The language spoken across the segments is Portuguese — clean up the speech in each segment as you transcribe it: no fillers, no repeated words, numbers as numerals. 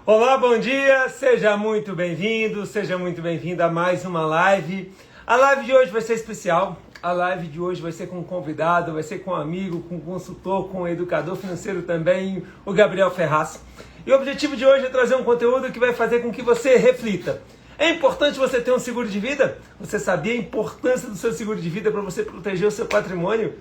Olá, bom dia, seja muito bem-vindo, seja muito bem-vinda a mais uma live. A live de hoje vai ser especial, a live de hoje vai ser com um convidado, vai ser com um amigo, com um consultor, com um educador financeiro também, o Gabriel Ferraz. E o objetivo de hoje é trazer um conteúdo que vai fazer com que você reflita. É importante você ter um seguro de vida? Você sabia a importância do seu seguro de vida para você proteger o seu patrimônio?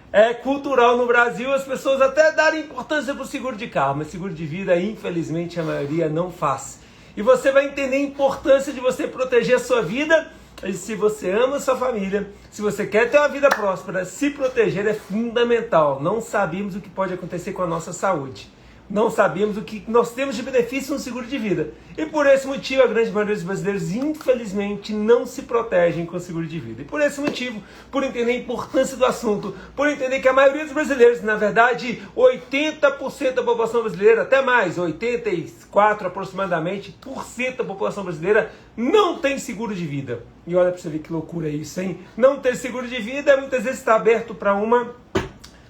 É cultural no Brasil as pessoas até darem importância para o seguro de carro, mas seguro de vida, infelizmente, a maioria não faz. E você vai entender a importância de você proteger a sua vida. E se você ama a sua família, se você quer ter uma vida próspera, se proteger é fundamental. Não sabemos o que pode acontecer com a nossa saúde. Não sabemos o que nós temos de benefício no seguro de vida. E por esse motivo, a grande maioria dos brasileiros, infelizmente, não se protegem com o seguro de vida. E por esse motivo, por entender a importância do assunto, por entender que a maioria dos brasileiros, na verdade, 80% da população brasileira, até mais, 84% aproximadamente, por cento da população brasileira não tem seguro de vida. E olha para você ver que loucura isso, hein? Não ter seguro de vida muitas vezes está aberto para uma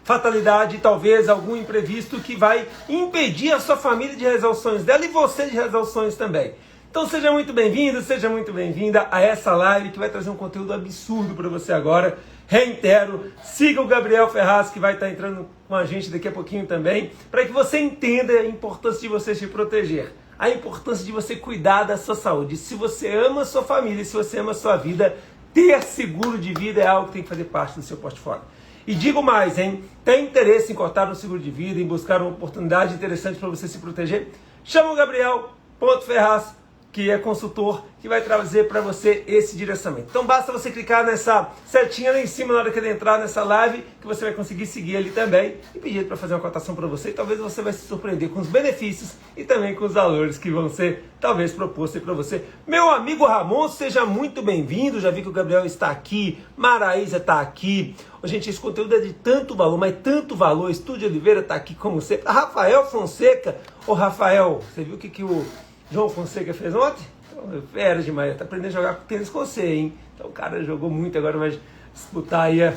fatalidade, talvez algum imprevisto que vai impedir a sua família de realizar os sonhos dela e você de realizar os sonhos também. Então seja muito bem-vindo, seja muito bem-vinda a essa live que vai trazer um conteúdo absurdo para você agora. Reitero, siga o Gabriel Ferraz que vai estar entrando com a gente daqui a pouquinho também, para que você entenda a importância de você se proteger, a importância de você cuidar da sua saúde. Se você ama a sua família, se você ama a sua vida, ter seguro de vida é algo que tem que fazer parte do seu portfólio. E digo mais, hein? Tem interesse em cortar um seguro de vida, em buscar uma oportunidade interessante para você se proteger? Chama o Gabriel.Ferraz, que é consultor, que vai trazer para você esse direcionamento. Então basta você clicar nessa setinha lá em cima na hora que ele entrar nessa live, que você vai conseguir seguir ele também e pedir para fazer uma cotação para você. E talvez você vai se surpreender com os benefícios e também com os valores que vão ser talvez propostos para você. Meu amigo Ramon, seja muito bem-vindo. Já vi que o Gabriel está aqui, Maraísa está aqui. Gente, esse conteúdo é de tanto valor, mas tanto valor. Estúdio Oliveira está aqui como sempre. Rafael Fonseca. Ô Rafael, você viu o que o João Fonseca fez ontem? Fera demais, tá aprendendo a jogar tênis com você, hein? Então o cara jogou muito, agora vai disputar aí a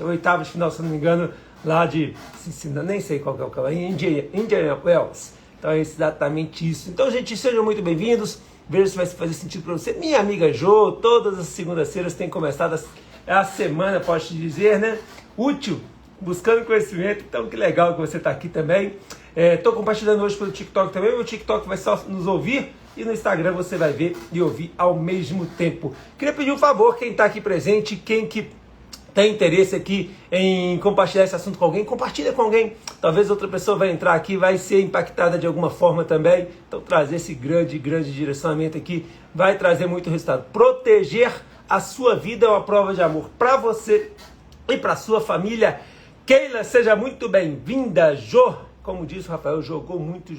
oitava de final, se não me engano, lá de Cincinnati, nem sei qual que é o canal, Indiana Wells. Então é exatamente isso. Então, gente, sejam muito bem-vindos. Veja se vai fazer sentido para você. Minha amiga Jo, todas as segundas-feiras tem começado a semana, posso te dizer, né? Útil, buscando conhecimento. Então, que legal que você está aqui também. Estou compartilhando hoje pelo TikTok também. O TikTok vai só nos ouvir e no Instagram você vai ver e ouvir ao mesmo tempo. Queria pedir um favor, quem está aqui presente, quem que tem interesse aqui em compartilhar esse assunto com alguém, compartilha com alguém. Talvez outra pessoa vai entrar aqui, vai ser impactada de alguma forma também. Então, trazer esse grande direcionamento aqui vai trazer muito resultado. Proteger a sua vida é uma prova de amor para você e para sua família. Keila, seja muito bem-vinda. Jô, como disse o Rafael, jogou muito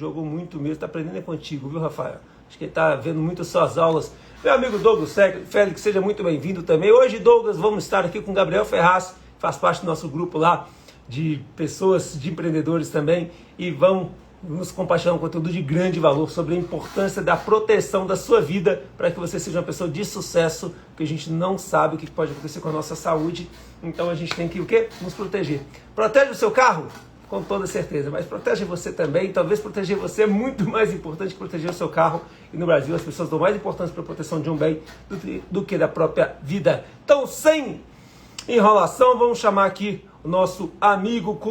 mesmo. Está aprendendo contigo, viu, Rafael? Acho que ele está vendo muito suas aulas. Meu amigo Douglas Félix, seja muito bem-vindo também. Hoje, Douglas, vamos estar aqui com o Gabriel Ferraz, que faz parte do nosso grupo lá de pessoas, de empreendedores também, e vamos compartilhar um conteúdo de grande valor sobre a importância da proteção da sua vida para que você seja uma pessoa de sucesso, porque a gente não sabe o que pode acontecer com a nossa saúde, então a gente tem que o quê? Nos proteger. Protege o seu carro? Com toda certeza, mas protege você também. Talvez proteger você é muito mais importante que proteger o seu carro. E no Brasil as pessoas dão mais importância para a proteção de um bem do que da própria vida. Então, sem enrolação, vamos chamar aqui o nosso amigo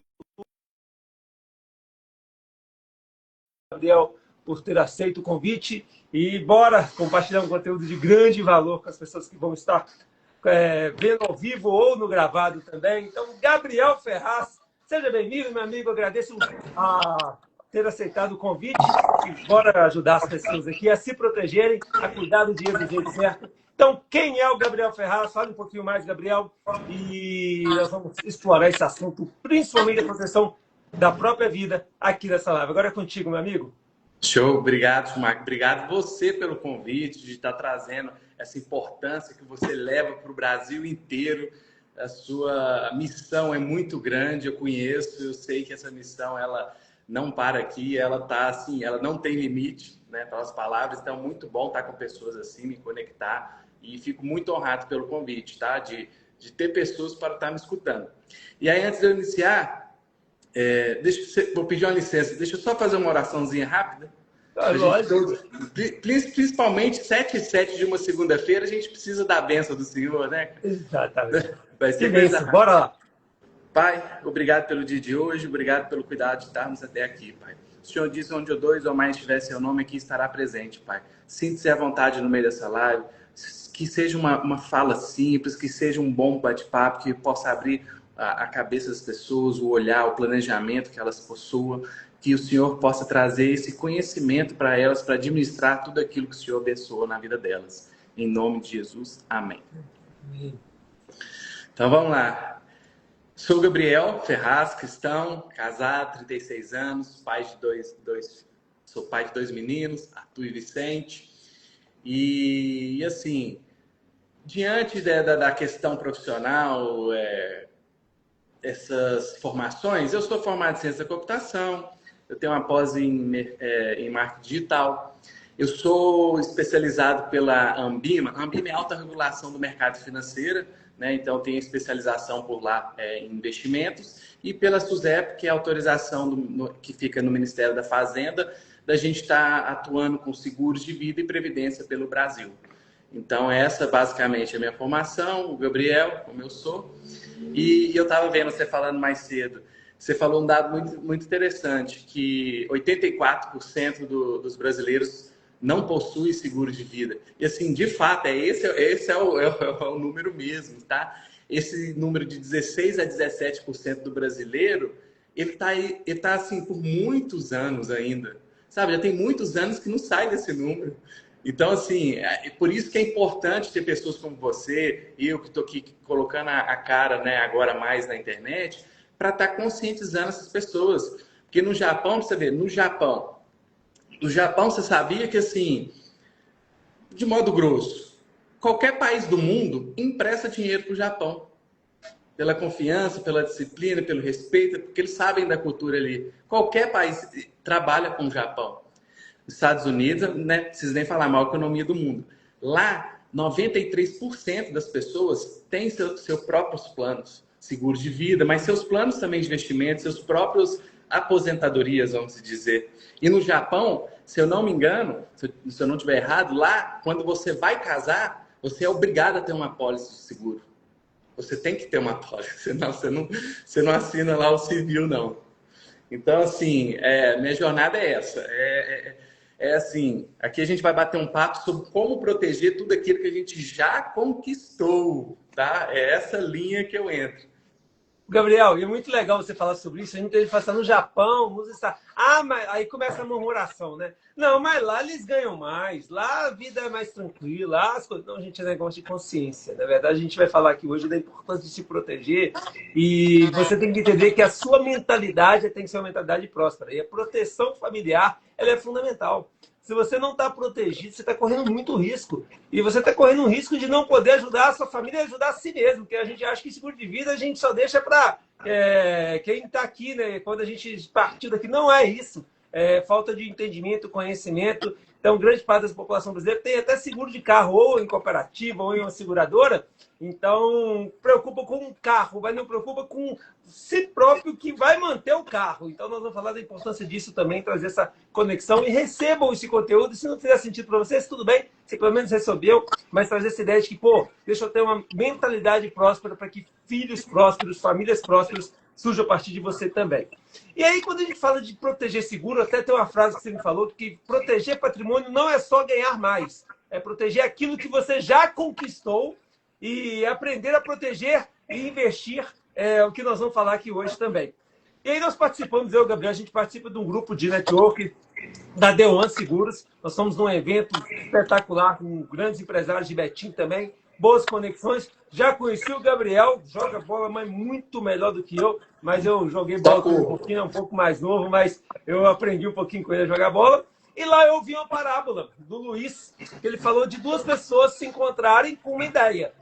Gabriel por ter aceito o convite. E bora compartilhar um conteúdo de grande valor com as pessoas que vão estar vendo ao vivo ou no gravado também. Então, Gabriel Ferraz, seja bem-vindo, meu amigo. Agradeço a ter aceitado o convite e bora ajudar as pessoas aqui a se protegerem, a cuidar do dia do jeito certo. Então, quem é o Gabriel Ferraz? Fale um pouquinho mais, Gabriel, e nós vamos explorar esse assunto, principalmente a proteção da própria vida aqui nessa live. Agora é contigo, meu amigo. Show, obrigado, Marco. Obrigado você pelo convite, de estar trazendo essa importância que você leva para o Brasil inteiro. A sua missão é muito grande, eu conheço, eu sei que essa missão ela não para aqui, ela tá assim, ela não tem limite, né? Pelas palavras, então é muito bom estar com pessoas assim, me conectar e fico muito honrado pelo convite, tá? De ter pessoas para estar me escutando. E aí, antes de eu iniciar, vou pedir uma licença, deixa eu só fazer uma oraçãozinha rápida. Lógico. Principalmente 7 e 7 de uma segunda-feira, a gente precisa da bênção do Senhor, né? Exatamente. Vai ser Silêncio, bora lá. Pai, obrigado pelo dia de hoje, obrigado pelo cuidado de estarmos até aqui, Pai. O Senhor disse onde eu dois ou mais tiver seu nome aqui estará presente, Pai. Sinta-se à vontade no meio dessa live, que seja uma fala simples, que seja um bom bate-papo, que possa abrir a cabeça das pessoas, o olhar, o planejamento que elas possuam, que o Senhor possa trazer esse conhecimento para elas, para administrar tudo aquilo que o Senhor abençoou na vida delas. Em nome de Jesus, amém. Então vamos lá. Sou Gabriel Ferraz, cristão, casado, 36 anos, sou pai de dois meninos, Arthur e Vicente. E assim, diante da questão profissional, essas formações, eu sou formado em ciência da computação, eu tenho uma pós em marketing digital, eu sou especializado pela Ambima. A Ambima é alta regulação do mercado financeiro, né? Então, tenho especialização por lá em investimentos, e pela SUSEP, que é a autorização que fica no Ministério da Fazenda, da gente estar atuando com seguros de vida e previdência pelo Brasil. Então, essa basicamente é a minha formação, o Gabriel, como eu sou. E eu estava vendo você falando mais cedo, você falou um dado muito interessante, que 84% dos brasileiros não possui seguro de vida. E assim, de fato, esse é o número mesmo, tá? Esse número de 16 a 17% do brasileiro, ele tá assim por muitos anos ainda. Sabe, já tem muitos anos que não sai desse número. Então, assim, por isso que é importante ter pessoas como você, eu que estou aqui colocando a cara, né, agora mais na internet, para estar conscientizando essas pessoas. Porque no Japão, você vê, no Japão você sabia que, assim, de modo grosso, qualquer país do mundo empresta dinheiro para o Japão. Pela confiança, pela disciplina, pelo respeito, porque eles sabem da cultura ali. Qualquer país trabalha com o Japão. Os Estados Unidos, né, não precisa nem falar, a maior economia do mundo. Lá, 93% das pessoas têm seus próprios planos, seguros de vida, mas seus planos também de investimento, seus próprios aposentadorias, vamos dizer. E no Japão, se eu não me engano, se eu não estiver errado, lá, quando você vai casar, você é obrigado a ter uma apólice de seguro. Você tem que ter uma apólice, senão você não assina lá o civil, não. Então, assim, minha jornada é essa. Assim, aqui a gente vai bater um papo sobre como proteger tudo aquilo que a gente já conquistou, tá? É essa linha que eu entro. Gabriel, e é muito legal você falar sobre isso. A gente fala no Japão, nos Estados... mas aí começa a murmuração, né? Não, mas lá eles ganham mais, lá a vida é mais tranquila, lá as coisas... Não, gente, é negócio de consciência. Na verdade, a gente vai falar aqui hoje da importância de se proteger, e você tem que entender que a sua mentalidade tem que ser uma mentalidade próspera. E a proteção familiar, ela é fundamental. Se você não está protegido, você está correndo muito risco. E você está correndo um risco de não poder ajudar a sua família e ajudar a si mesmo. Porque a gente acha que seguro de vida a gente só deixa para quem está aqui, né? Quando a gente partiu daqui, não é isso. Falta de entendimento, conhecimento. Então, grande parte da população brasileira tem até seguro de carro, ou em cooperativa, ou em uma seguradora. Então, preocupa com o carro, mas não preocupa com si próprio que vai manter o carro. Então, nós vamos falar da importância disso também, trazer essa conexão, e recebam esse conteúdo. Se não fizer sentido para vocês, tudo bem, você pelo menos recebeu, mas trazer essa ideia de que, deixa eu ter uma mentalidade próspera para que filhos prósperos, famílias prósperas surjam a partir de você também. E aí, quando a gente fala de proteger seguro, até tem uma frase que você me falou, que proteger patrimônio não é só ganhar mais, é proteger aquilo que você já conquistou e aprender a proteger e investir, o que nós vamos falar aqui hoje também. E aí nós participamos, eu e o Gabriel, a gente participa de um grupo de network da The1 Seguros. Nós estamos num evento espetacular com grandes empresários de Betim também, boas conexões. Já conheci o Gabriel, joga bola, mas muito melhor do que eu. Mas eu joguei bola com um pouquinho, um pouco mais novo, mas eu aprendi um pouquinho com ele a jogar bola. E lá eu vi uma parábola do Luiz, que ele falou de duas pessoas se encontrarem com uma ideia.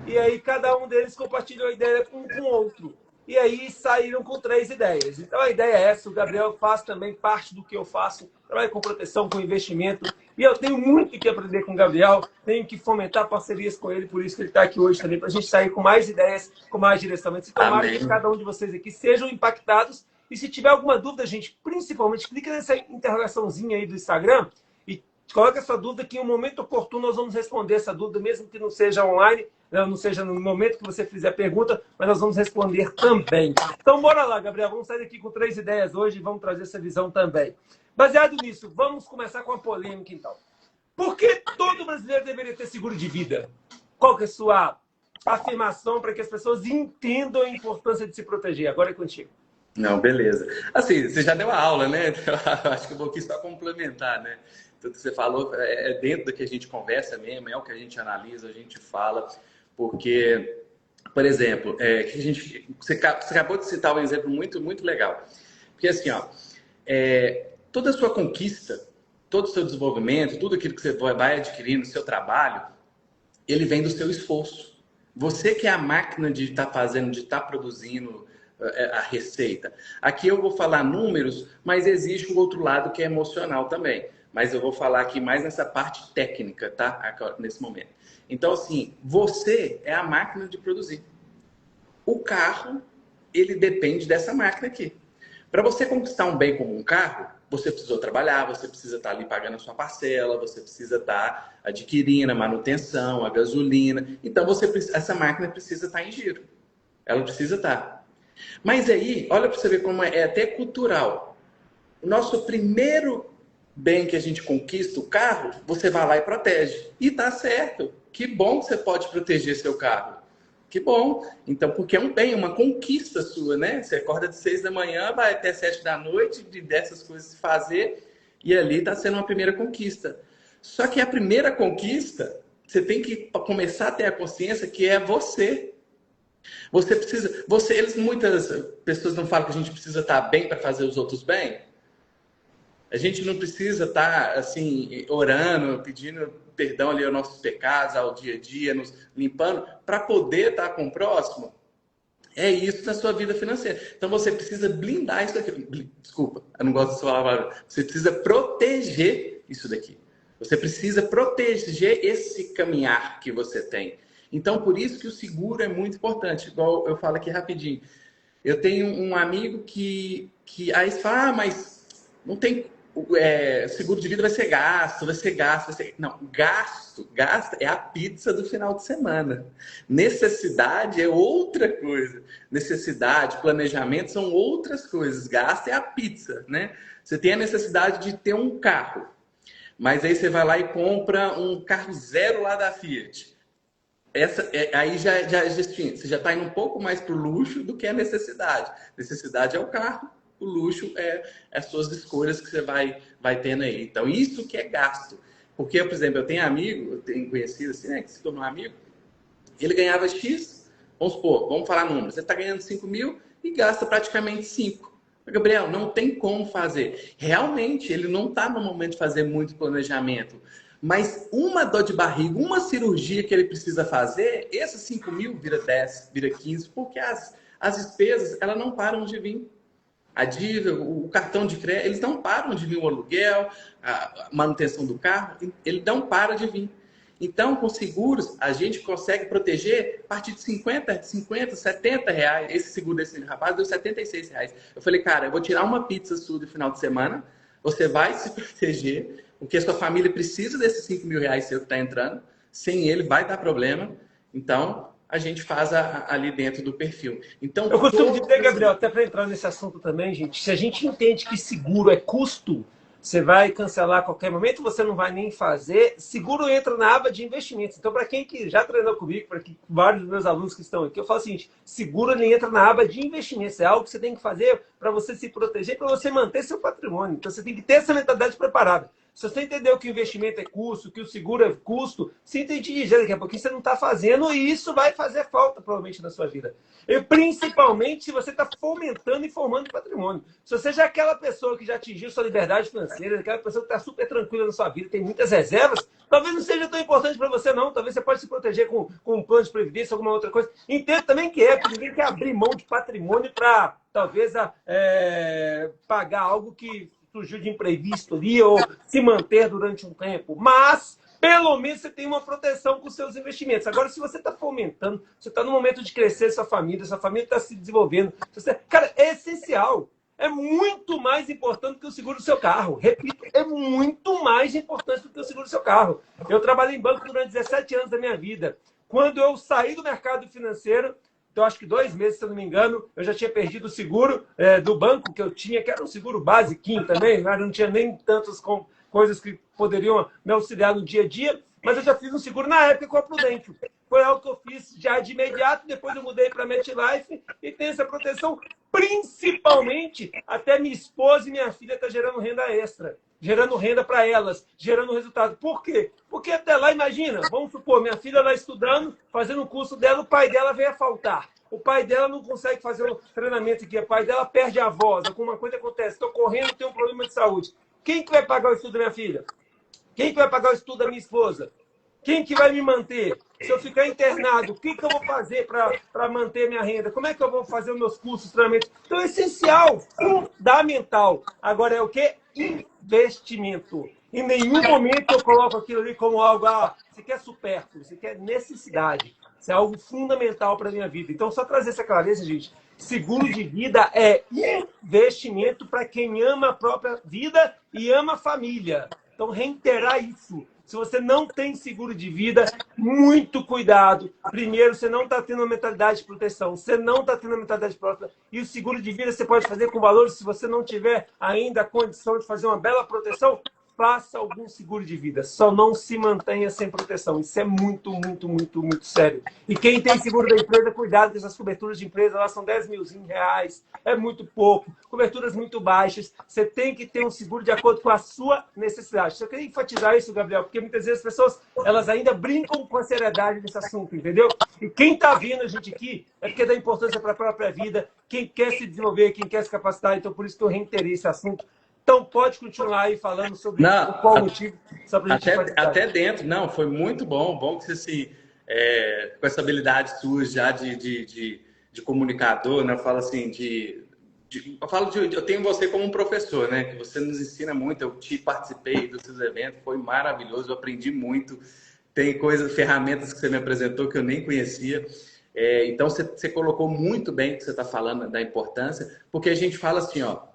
E aí cada um deles compartilhou a ideia com o outro. E aí saíram com 3 ideias. Então a ideia é essa, o Gabriel faz também parte do que eu faço, trabalho com proteção, com investimento. E eu tenho muito que aprender com o Gabriel, tenho que fomentar parcerias com ele, por isso que ele está aqui hoje também, para a gente sair com mais ideias, com mais direcionamento. E tomara que cada um de vocês aqui sejam impactados E se tiver alguma dúvida, gente, principalmente, clica nessa interrogaçãozinha aí do Instagram e coloca essa dúvida que em um momento oportuno nós vamos responder essa dúvida, mesmo que não seja online, não seja no momento que você fizer a pergunta, mas nós vamos responder também. Então, bora lá, Gabriel. Vamos sair daqui com 3 ideias hoje e vamos trazer essa visão também. Baseado nisso, vamos começar com a polêmica, então. Por que todo brasileiro deveria ter seguro de vida? Qual que é a sua afirmação para que as pessoas entendam a importância de se proteger? Agora é contigo. Não, beleza. Assim, você já deu a aula, né? Eu acho que eu vou aqui só complementar, né? Tudo que você falou é dentro do que a gente conversa mesmo, é o que a gente analisa, a gente fala, porque, por exemplo, você acabou de citar um exemplo muito, muito legal. Porque assim, ó, toda a sua conquista, todo o seu desenvolvimento, tudo aquilo que você vai adquirir no seu trabalho, ele vem do seu esforço. Você que é a máquina de estar fazendo, de estar produzindo a receita. Aqui eu vou falar números, mas existe um outro lado que é emocional também. Mas eu vou falar aqui mais nessa parte técnica, tá? Nesse momento. Então, assim, você é a máquina de produzir. O carro, ele depende dessa máquina aqui. Para você conquistar um bem como um carro, você precisou trabalhar, você precisa estar ali pagando a sua parcela, você precisa estar adquirindo a manutenção, a gasolina. Então, essa máquina precisa estar em giro. Ela precisa estar. Mas aí, olha para você ver como é até cultural. O nosso primeiro bem que a gente conquista, o carro, você vai lá e protege. E tá certo. Que bom que você pode proteger seu carro. Que bom. Então, porque é um bem, uma conquista sua, né? Você acorda de 6 da manhã, vai até 7 da noite, dessas coisas se fazer, e ali está sendo uma primeira conquista. Só que a primeira conquista, você tem que começar a ter a consciência que é você. Você precisa... muitas pessoas não falam que a gente precisa estar bem para fazer os outros bem. A gente não precisa estar, assim, orando, pedindo perdão ali aos nossos pecados, ao dia a dia, nos limpando, para poder estar com o próximo. É isso na sua vida financeira. Então, você precisa blindar isso daqui. Desculpa, eu não gosto de falar. Você precisa proteger isso daqui. Você precisa proteger esse caminhar que você tem. Então, por isso que o seguro é muito importante. Igual eu falo aqui rapidinho. Eu tenho um amigo que aí você fala, mas não tem... seguro de vida vai ser gasto. Não, gasto é a pizza do final de semana. Necessidade é outra coisa. Necessidade, planejamento são outras coisas. Gasto é a pizza, né? Você tem a necessidade de ter um carro, mas aí você vai lá e compra um carro zero lá da Fiat. Aí você já está indo um pouco mais para o luxo do que a necessidade. Necessidade é o carro. O luxo é as suas escolhas que você vai tendo aí. Então, isso que é gasto. Porque, por exemplo, eu tenho conhecido assim, né, que se tornou amigo, ele ganhava X, vamos falar números, ele está ganhando 5 mil e gasta praticamente 5. Gabriel, não tem como fazer. Realmente, ele não está no momento de fazer muito planejamento. Mas uma dor de barriga, uma cirurgia que ele precisa fazer, esses 5 mil vira 10, vira 15, porque as despesas, elas não param de vir. A dívida, o cartão de crédito, eles não param de vir, o aluguel, a manutenção do carro, ele não para de vir. Então, com seguros, a gente consegue proteger a partir de 50, 70 reais. Esse seguro desse rapaz deu 76 reais. Eu falei, cara, eu vou tirar uma pizza sua no final de semana, você vai se proteger, porque a sua família precisa desses 5 mil reais seu que está entrando, sem ele vai dar problema. Então, a gente faz ali dentro do perfil. Então, eu costumo dizer, Gabriel, até para entrar nesse assunto também, gente, se a gente entende que seguro é custo, você vai cancelar a qualquer momento, você não vai nem fazer. Seguro entra na aba de investimentos. Então, para quem que já treinou comigo, para vários dos meus alunos que estão aqui, eu falo o seguinte, seguro ele entra na aba de investimentos. É algo que você tem que fazer para você se proteger, para você manter seu patrimônio. Então, você tem que ter essa mentalidade preparada. Se você entendeu que o investimento é custo, que o seguro é custo, se entende daqui a pouquinho você não está fazendo e isso vai fazer falta, provavelmente, na sua vida. E principalmente se você está fomentando e formando patrimônio. Se você já é aquela pessoa que já atingiu sua liberdade financeira, aquela pessoa que está super tranquila na sua vida, tem muitas reservas, talvez não seja tão importante para você, não. Talvez você pode se proteger com um plano de previdência, alguma outra coisa. Entendo também que porque ninguém quer abrir mão de patrimônio para, talvez, pagar algo que surgiu de imprevisto ali ou se manter durante um tempo. Mas, pelo menos, você tem uma proteção com os seus investimentos. Agora, se você está fomentando, você está no momento de crescer sua família está se desenvolvendo. Cara, é essencial. é muito mais importante que o seguro do seu carro. Repito, é muito mais importante do que o seguro do seu carro. Eu trabalhei em banco durante 17 anos da minha vida. Quando eu saí do mercado financeiro, então acho que 2 meses, se eu não me engano, eu já tinha perdido o seguro do banco que eu tinha, que era um seguro basiquinho também, mas não tinha nem tantas coisas que poderiam me auxiliar no dia a dia, mas eu já fiz um seguro na época com a Prudential. Foi algo que eu fiz já de imediato, depois eu mudei para a MetLife e tem essa proteção, principalmente até minha esposa e minha filha estão gerando renda extra, gerando renda para elas, gerando resultado. Por quê? Porque até lá, imagina, vamos supor, minha filha lá estudando, fazendo o curso dela, o pai dela veio a faltar. O pai dela não consegue fazer o treinamento aqui, o pai dela perde a voz, alguma coisa acontece, estou correndo, tenho um problema de saúde. Quem que vai pagar o estudo da minha filha? Quem que vai pagar o estudo da minha esposa? Quem que vai me manter? Se eu ficar internado, o que eu vou fazer para manter minha renda? Como é que eu vou fazer os meus cursos, treinamentos? Então, é essencial, fundamental. Agora, é o quê? Investimento. Em nenhum momento eu coloco aquilo ali como algo, isso aqui é supérfluo, isso aqui é necessidade. Isso é algo fundamental para a minha vida. Então, só trazer essa clareza, gente. Seguro de vida é investimento para quem ama a própria vida e ama a família. Então, reiterar isso. Se você não tem seguro de vida, muito cuidado. Primeiro, você não está tendo uma mentalidade de proteção. Você não está tendo uma mentalidade própria. E o seguro de vida você pode fazer com valores. Se você não tiver ainda a condição de fazer uma bela proteção, faça algum seguro de vida. Só não se mantenha sem proteção. Isso é muito, muito, muito, muito sério. E quem tem seguro da empresa, cuidado com essas coberturas de empresa. Elas são 10 milzinho reais. É muito pouco. Coberturas muito baixas. Você tem que ter um seguro de acordo com a sua necessidade. Eu queria enfatizar isso, Gabriel, porque muitas vezes as pessoas elas ainda brincam com a seriedade desse assunto, entendeu? E quem está vindo a gente aqui é porque dá importância para a própria vida. Quem quer se desenvolver, quem quer se capacitar. Então, por isso que eu reiterei esse assunto. Então, pode continuar aí falando sobre qual motivo. Só pra gente até dentro. Não, foi muito bom. Bom que você, assim, com essa habilidade sua já de comunicador, né? Eu falo assim, eu tenho você como um professor, né? Que você nos ensina muito. Eu participei dos seus eventos, foi maravilhoso. Eu aprendi muito. Tem ferramentas que você me apresentou que eu nem conhecia. Então, você colocou muito bem o que você está falando da importância, porque a gente fala assim, ó.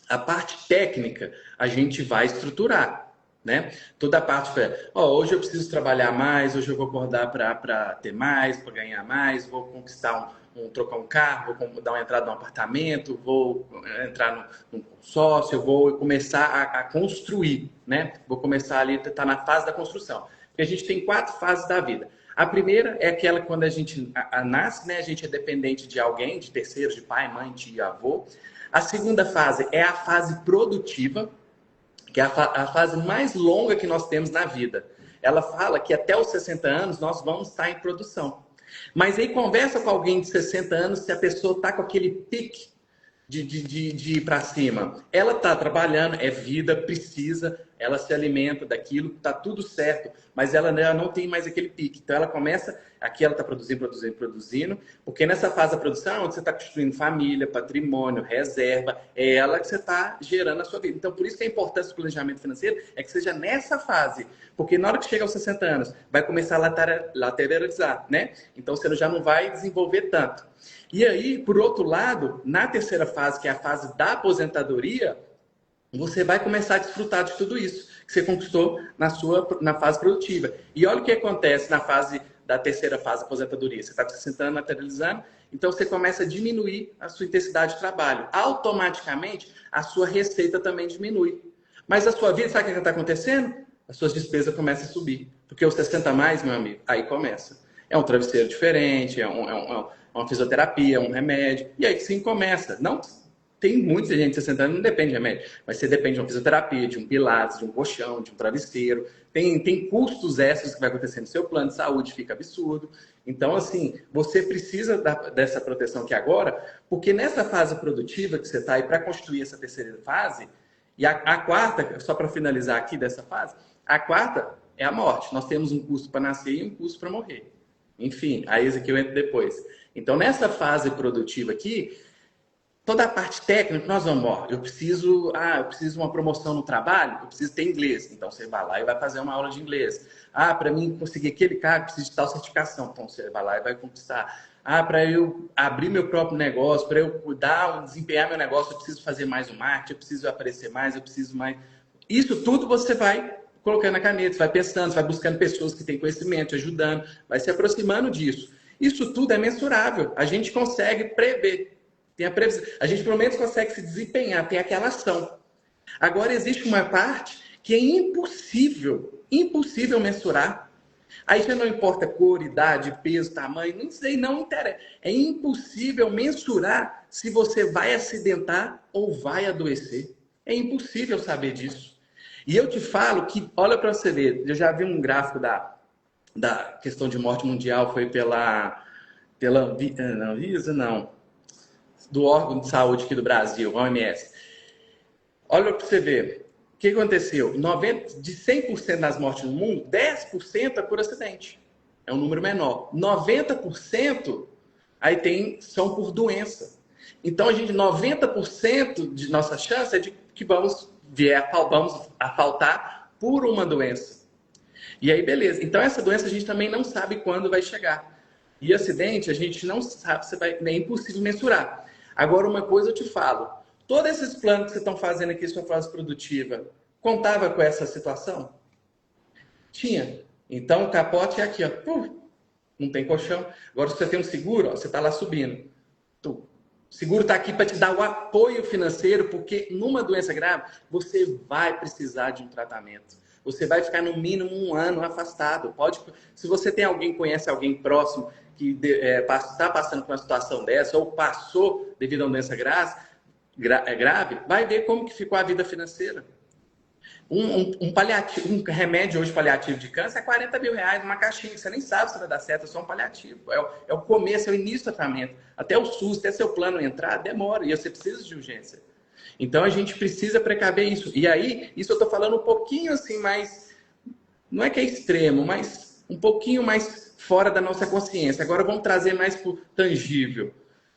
A parte técnica a gente vai estruturar, né? Toda a parte, hoje eu preciso trabalhar mais, hoje eu vou acordar para ter mais, para ganhar mais, vou conquistar trocar um carro, vou dar uma entrada num apartamento, vou entrar num consórcio, vou começar a construir, né? Vou começar ali, tá na fase da construção. Porque a gente tem 4 fases da vida. A primeira é aquela quando a gente nasce, né? A gente é dependente de alguém, de terceiros, de pai, mãe, tio, avô. A segunda fase é a fase produtiva, que é a fase mais longa que nós temos na vida. Ela fala que até os 60 anos nós vamos estar em produção. Mas aí conversa com alguém de 60 anos se a pessoa está com aquele pique de ir para cima. Ela está trabalhando, é vida, precisa, ela se alimenta daquilo, está tudo certo, mas ela não tem mais aquele pique. Então ela começa, aqui ela está produzindo, porque nessa fase da produção é onde você está construindo família, patrimônio, reserva, é ela que você está gerando a sua vida. Então por isso que a importância do planejamento financeiro é que seja nessa fase, porque na hora que chega aos 60 anos, vai começar a lateralizar, né? Então você já não vai desenvolver tanto. E aí, por outro lado, na terceira fase, que é a fase da aposentadoria, você vai começar a desfrutar de tudo isso que você conquistou na fase produtiva. E olha o que acontece da terceira fase da aposentadoria. Você está com 60 anos materializando, então você começa a diminuir a sua intensidade de trabalho. Automaticamente, a sua receita também diminui. Mas a sua vida, sabe o que está acontecendo? As suas despesas começam a subir. Porque os 60 a mais, meu amigo, aí começa. É um travesseiro diferente, é uma fisioterapia, um remédio. E aí sim começa. Não, tem muita gente de 60 anos, não depende de remédio. Mas você depende de uma fisioterapia, de um pilates, de um colchão, de um travesseiro. Tem custos extras que vai acontecer no seu plano de saúde, fica absurdo. Então, assim, você precisa dessa proteção aqui agora, porque nessa fase produtiva que você está aí para construir essa terceira fase, e a quarta, só para finalizar aqui dessa fase, a quarta é a morte. Nós temos um custo para nascer e um custo para morrer. Enfim, aí esse aqui eu entro depois. Então, nessa fase produtiva aqui, toda a parte técnica, nós vamos, ó, eu preciso de uma promoção no trabalho, eu preciso ter inglês. Então, você vai lá e vai fazer uma aula de inglês. Para mim conseguir aquele cargo, eu preciso de tal certificação. Então, você vai lá e vai conquistar. Para eu abrir meu próprio negócio, para eu desempenhar meu negócio, eu preciso fazer mais o marketing, eu preciso aparecer mais, eu preciso mais... Isso tudo você vai colocando na caneta, você vai pensando, você vai buscando pessoas que têm conhecimento, te ajudando, vai se aproximando disso. Isso tudo é mensurável. A gente consegue prever. Tem a previsão. A gente, pelo menos, consegue se desempenhar, tem aquela ação. Agora, existe uma parte que é impossível mensurar. Aí já não importa cor, idade, peso, tamanho, não sei, não interessa. É impossível mensurar se você vai acidentar ou vai adoecer. É impossível saber disso. E eu te falo que, olha para você ver, eu já vi um gráfico da questão de morte mundial, foi pela Anvisa, não, do órgão de saúde aqui do Brasil, OMS. Olha para você ver, o que aconteceu? De 100% das mortes no mundo, 10% é por acidente. É um número menor. 90% são por doença. Então, 90% de nossa chance é de que vamos a faltar por uma doença. E aí, beleza. Então, essa doença a gente também não sabe quando vai chegar. E acidente, a gente não sabe, é impossível mensurar. Agora, uma coisa eu te falo. Todos esses planos que vocês estão fazendo aqui, sua fase produtiva, contava com essa situação? Tinha. Então, o capote é aqui, ó. Não tem colchão. Agora, se você tem um seguro, ó, você está lá subindo. O seguro está aqui para te dar o apoio financeiro, porque numa doença grave, você vai precisar de um tratamento. Você vai ficar no mínimo 1 ano afastado. Se você conhece alguém próximo que está passando por uma situação dessa, ou passou devido a uma doença grave, vai ver como que ficou a vida financeira. Um remédio hoje paliativo de câncer é 40 mil reais, uma caixinha. Você nem sabe se vai dar certo, é só um paliativo. É o começo, é o início do tratamento. Até o SUS, até seu plano entrar, demora. E você precisa de urgência. Então, a gente precisa precaver isso. E aí, isso eu estou falando um pouquinho assim, mais... Não é que é extremo, mas um pouquinho mais fora da nossa consciência. Agora, vamos trazer mais para o tangível.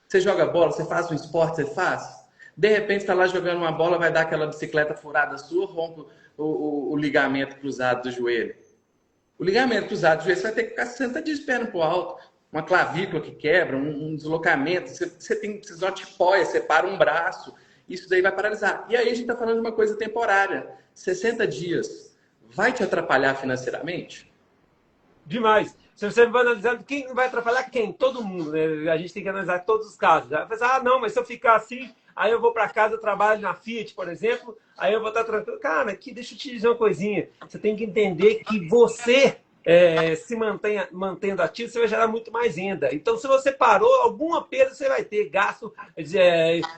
Você joga bola, você faz um esporte, você faz... De repente, está lá jogando uma bola, vai dar aquela bicicleta furada sua, rompe o ligamento cruzado do joelho. O ligamento cruzado do joelho, você vai ter que ficar 60 dias de perna para o alto. Uma clavícula que quebra, um deslocamento. Você precisa de uma tipóia, você para um braço. Isso daí vai paralisar. E aí a gente está falando de uma coisa temporária. 60 dias. Vai te atrapalhar financeiramente? Demais. Se você vai analisando, quem vai atrapalhar quem? Todo mundo, né? A gente tem que analisar todos os casos. Vai pensar, não, mas se eu ficar assim, aí eu vou para casa, eu trabalho na Fiat, por exemplo, aí eu vou estar tranquilo. Cara, aqui, deixa eu te dizer uma coisinha. Você tem que entender que você se mantendo ativo, você vai gerar muito mais renda. Então, se você parou, alguma perda você vai ter, gasto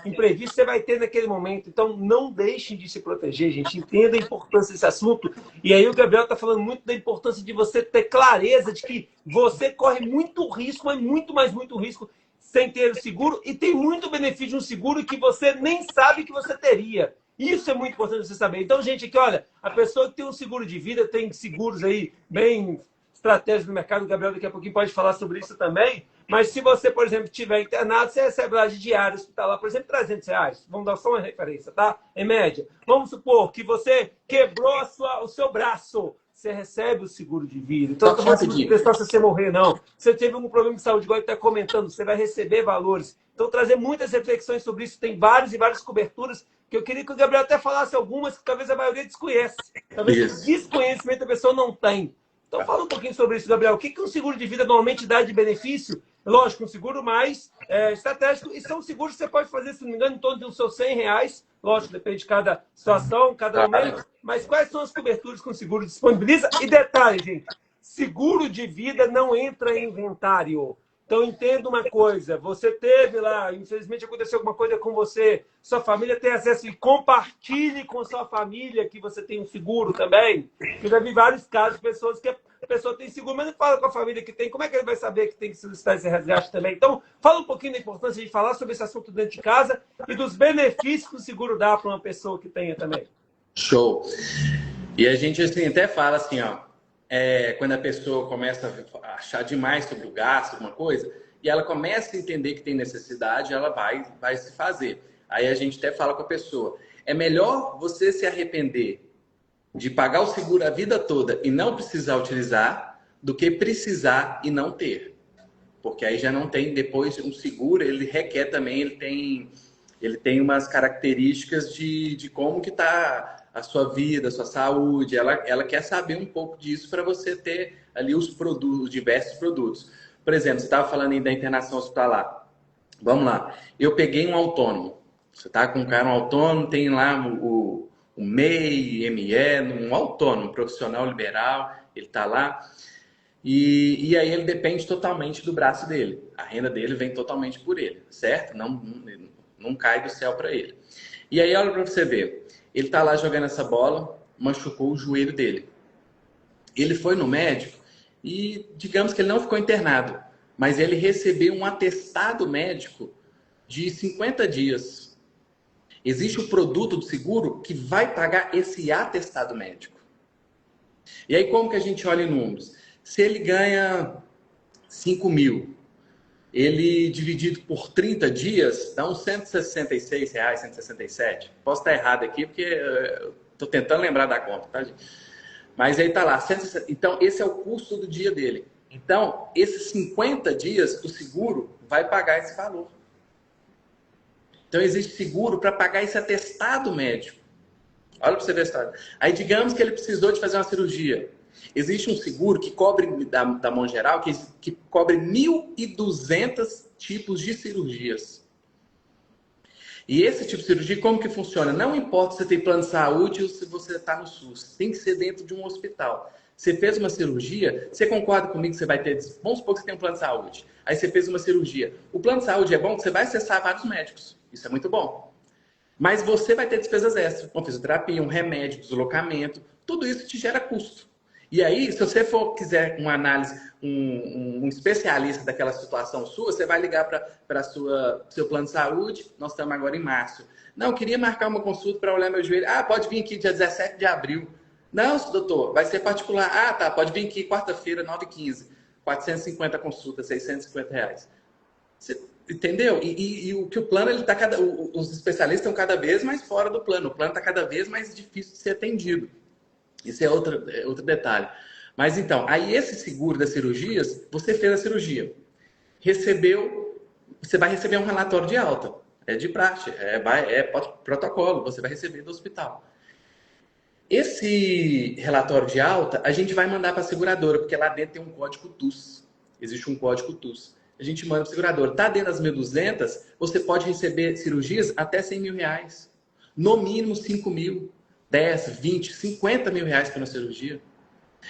imprevisto você vai ter naquele momento. Então, não deixem de se proteger, gente. Entenda a importância desse assunto. E aí o Gabriel está falando muito da importância de você ter clareza de que você corre muito risco, mas muito risco sem ter o seguro, e tem muito benefício de um seguro que você nem sabe que você teria. Isso é muito importante você saber. Então, gente, aqui, olha, a pessoa que tem um seguro de vida, tem seguros aí bem estratégicos no mercado, o Gabriel daqui a pouquinho pode falar sobre isso também, mas se você, por exemplo, estiver internado, você recebe lá de diário hospitalar, por exemplo, R$300. Vamos dar só uma referência, tá? Em média. Vamos supor que você quebrou o seu braço, você recebe o seguro de vida. Então, não é se você morrer, não. Se você teve algum problema de saúde, igual ele está comentando, você vai receber valores. Então, trazer muitas reflexões sobre isso. Tem várias e várias coberturas que eu queria que o Gabriel até falasse algumas que talvez a maioria desconhece. Talvez o desconhecimento a pessoa não tem. Então, fala um pouquinho sobre isso, Gabriel. O que um seguro de vida normalmente dá de benefício? Lógico, um seguro mais estratégico. E são seguros que você pode fazer, se não me engano, em torno de uns seus R$100. Lógico, depende de cada situação, cada momento. Mas quais são as coberturas que o seguro disponibiliza? E detalhe, gente, seguro de vida não entra em inventário. Então, entenda uma coisa, você teve lá, infelizmente aconteceu alguma coisa com você, sua família tem acesso e compartilhe com sua família que você tem um seguro também. Eu já vi vários casos de pessoas que a pessoa tem seguro, mas não fala com a família que tem, como é que ele vai saber que tem que solicitar esse resgate também? Então, fala um pouquinho da importância de falar sobre esse assunto dentro de casa e dos benefícios que o seguro dá para uma pessoa que tenha também. Show! E a gente assim, até fala assim, ó, quando a pessoa começa a achar demais sobre o gasto, alguma coisa, e ela começa a entender que tem necessidade, ela vai se fazer. Aí a gente até fala com a pessoa, é melhor você se arrepender de pagar o seguro a vida toda e não precisar utilizar, do que precisar e não ter. Porque aí já não tem, depois, um seguro, ele requer também, ele tem umas características de como que está a sua vida, a sua saúde. Ela quer saber um pouco disso para você ter ali os produtos, os diversos produtos. Por exemplo, você estava falando aí da internação hospitalar. Vamos lá. Eu peguei um autônomo. Você está com um cara um autônomo, tem lá o MEI, ME, um autônomo, profissional liberal, ele está lá. E aí ele depende totalmente do braço dele. A renda dele vem totalmente por ele, certo? Não cai do céu para ele. E aí, olha para você ver. Ele está lá jogando essa bola, machucou o joelho dele. Ele foi no médico e, digamos que ele não ficou internado, mas ele recebeu um atestado médico de 50 dias. Existe o produto do seguro que vai pagar esse atestado médico. E aí, como que a gente olha em números? Se ele ganha 5 mil, ele dividido por 30 dias, dá uns R$ 166, 167. Posso estar errado aqui, porque estou tentando lembrar da conta, tá, gente? Mas aí tá lá, 160. Então esse é o custo do dia dele. Então, esses 50 dias, o seguro vai pagar esse valor. Então, existe seguro para pagar esse atestado médico. Olha para você ver a história. Aí, digamos que ele precisou de fazer uma cirurgia. Existe um seguro que cobre, da mão geral, que cobre 1.200 tipos de cirurgias. E esse tipo de cirurgia, como que funciona? Não importa se você tem plano de saúde ou se você está no SUS. Tem que ser dentro de um hospital. Você fez uma cirurgia, você concorda comigo que você vai ter... Vamos supor que você tem um plano de saúde. Aí você fez uma cirurgia. O plano de saúde é bom que você vai acessar vários médicos. Isso é muito bom. Mas você vai ter despesas extras. Uma fisioterapia, um remédio, deslocamento. Tudo isso te gera custo. E aí, se você quiser uma análise, um especialista daquela situação sua, você vai ligar para seu plano de saúde. Nós estamos agora em março. Não, eu queria marcar uma consulta para olhar meu joelho. Ah, pode vir aqui dia 17 de abril. Não, doutor, vai ser particular. Ah, tá, pode vir aqui quarta-feira, 9h15. 450 consultas, R$ 650. Você entendeu? E o que o plano, os especialistas estão cada vez mais fora do plano. O plano está cada vez mais difícil de ser atendido. Isso é outro detalhe. Mas então, aí esse seguro das cirurgias, você fez a cirurgia, você vai receber um relatório de alta. É de praxe, é protocolo, você vai receber do hospital. Esse relatório de alta, a gente vai mandar para a seguradora, porque lá dentro tem um código TUS. Existe um código TUS. A gente manda para a seguradora. Está dentro das 1.200, você pode receber cirurgias até R$ 100 mil. No mínimo 5 mil. 10, 20, 50 mil reais pela cirurgia.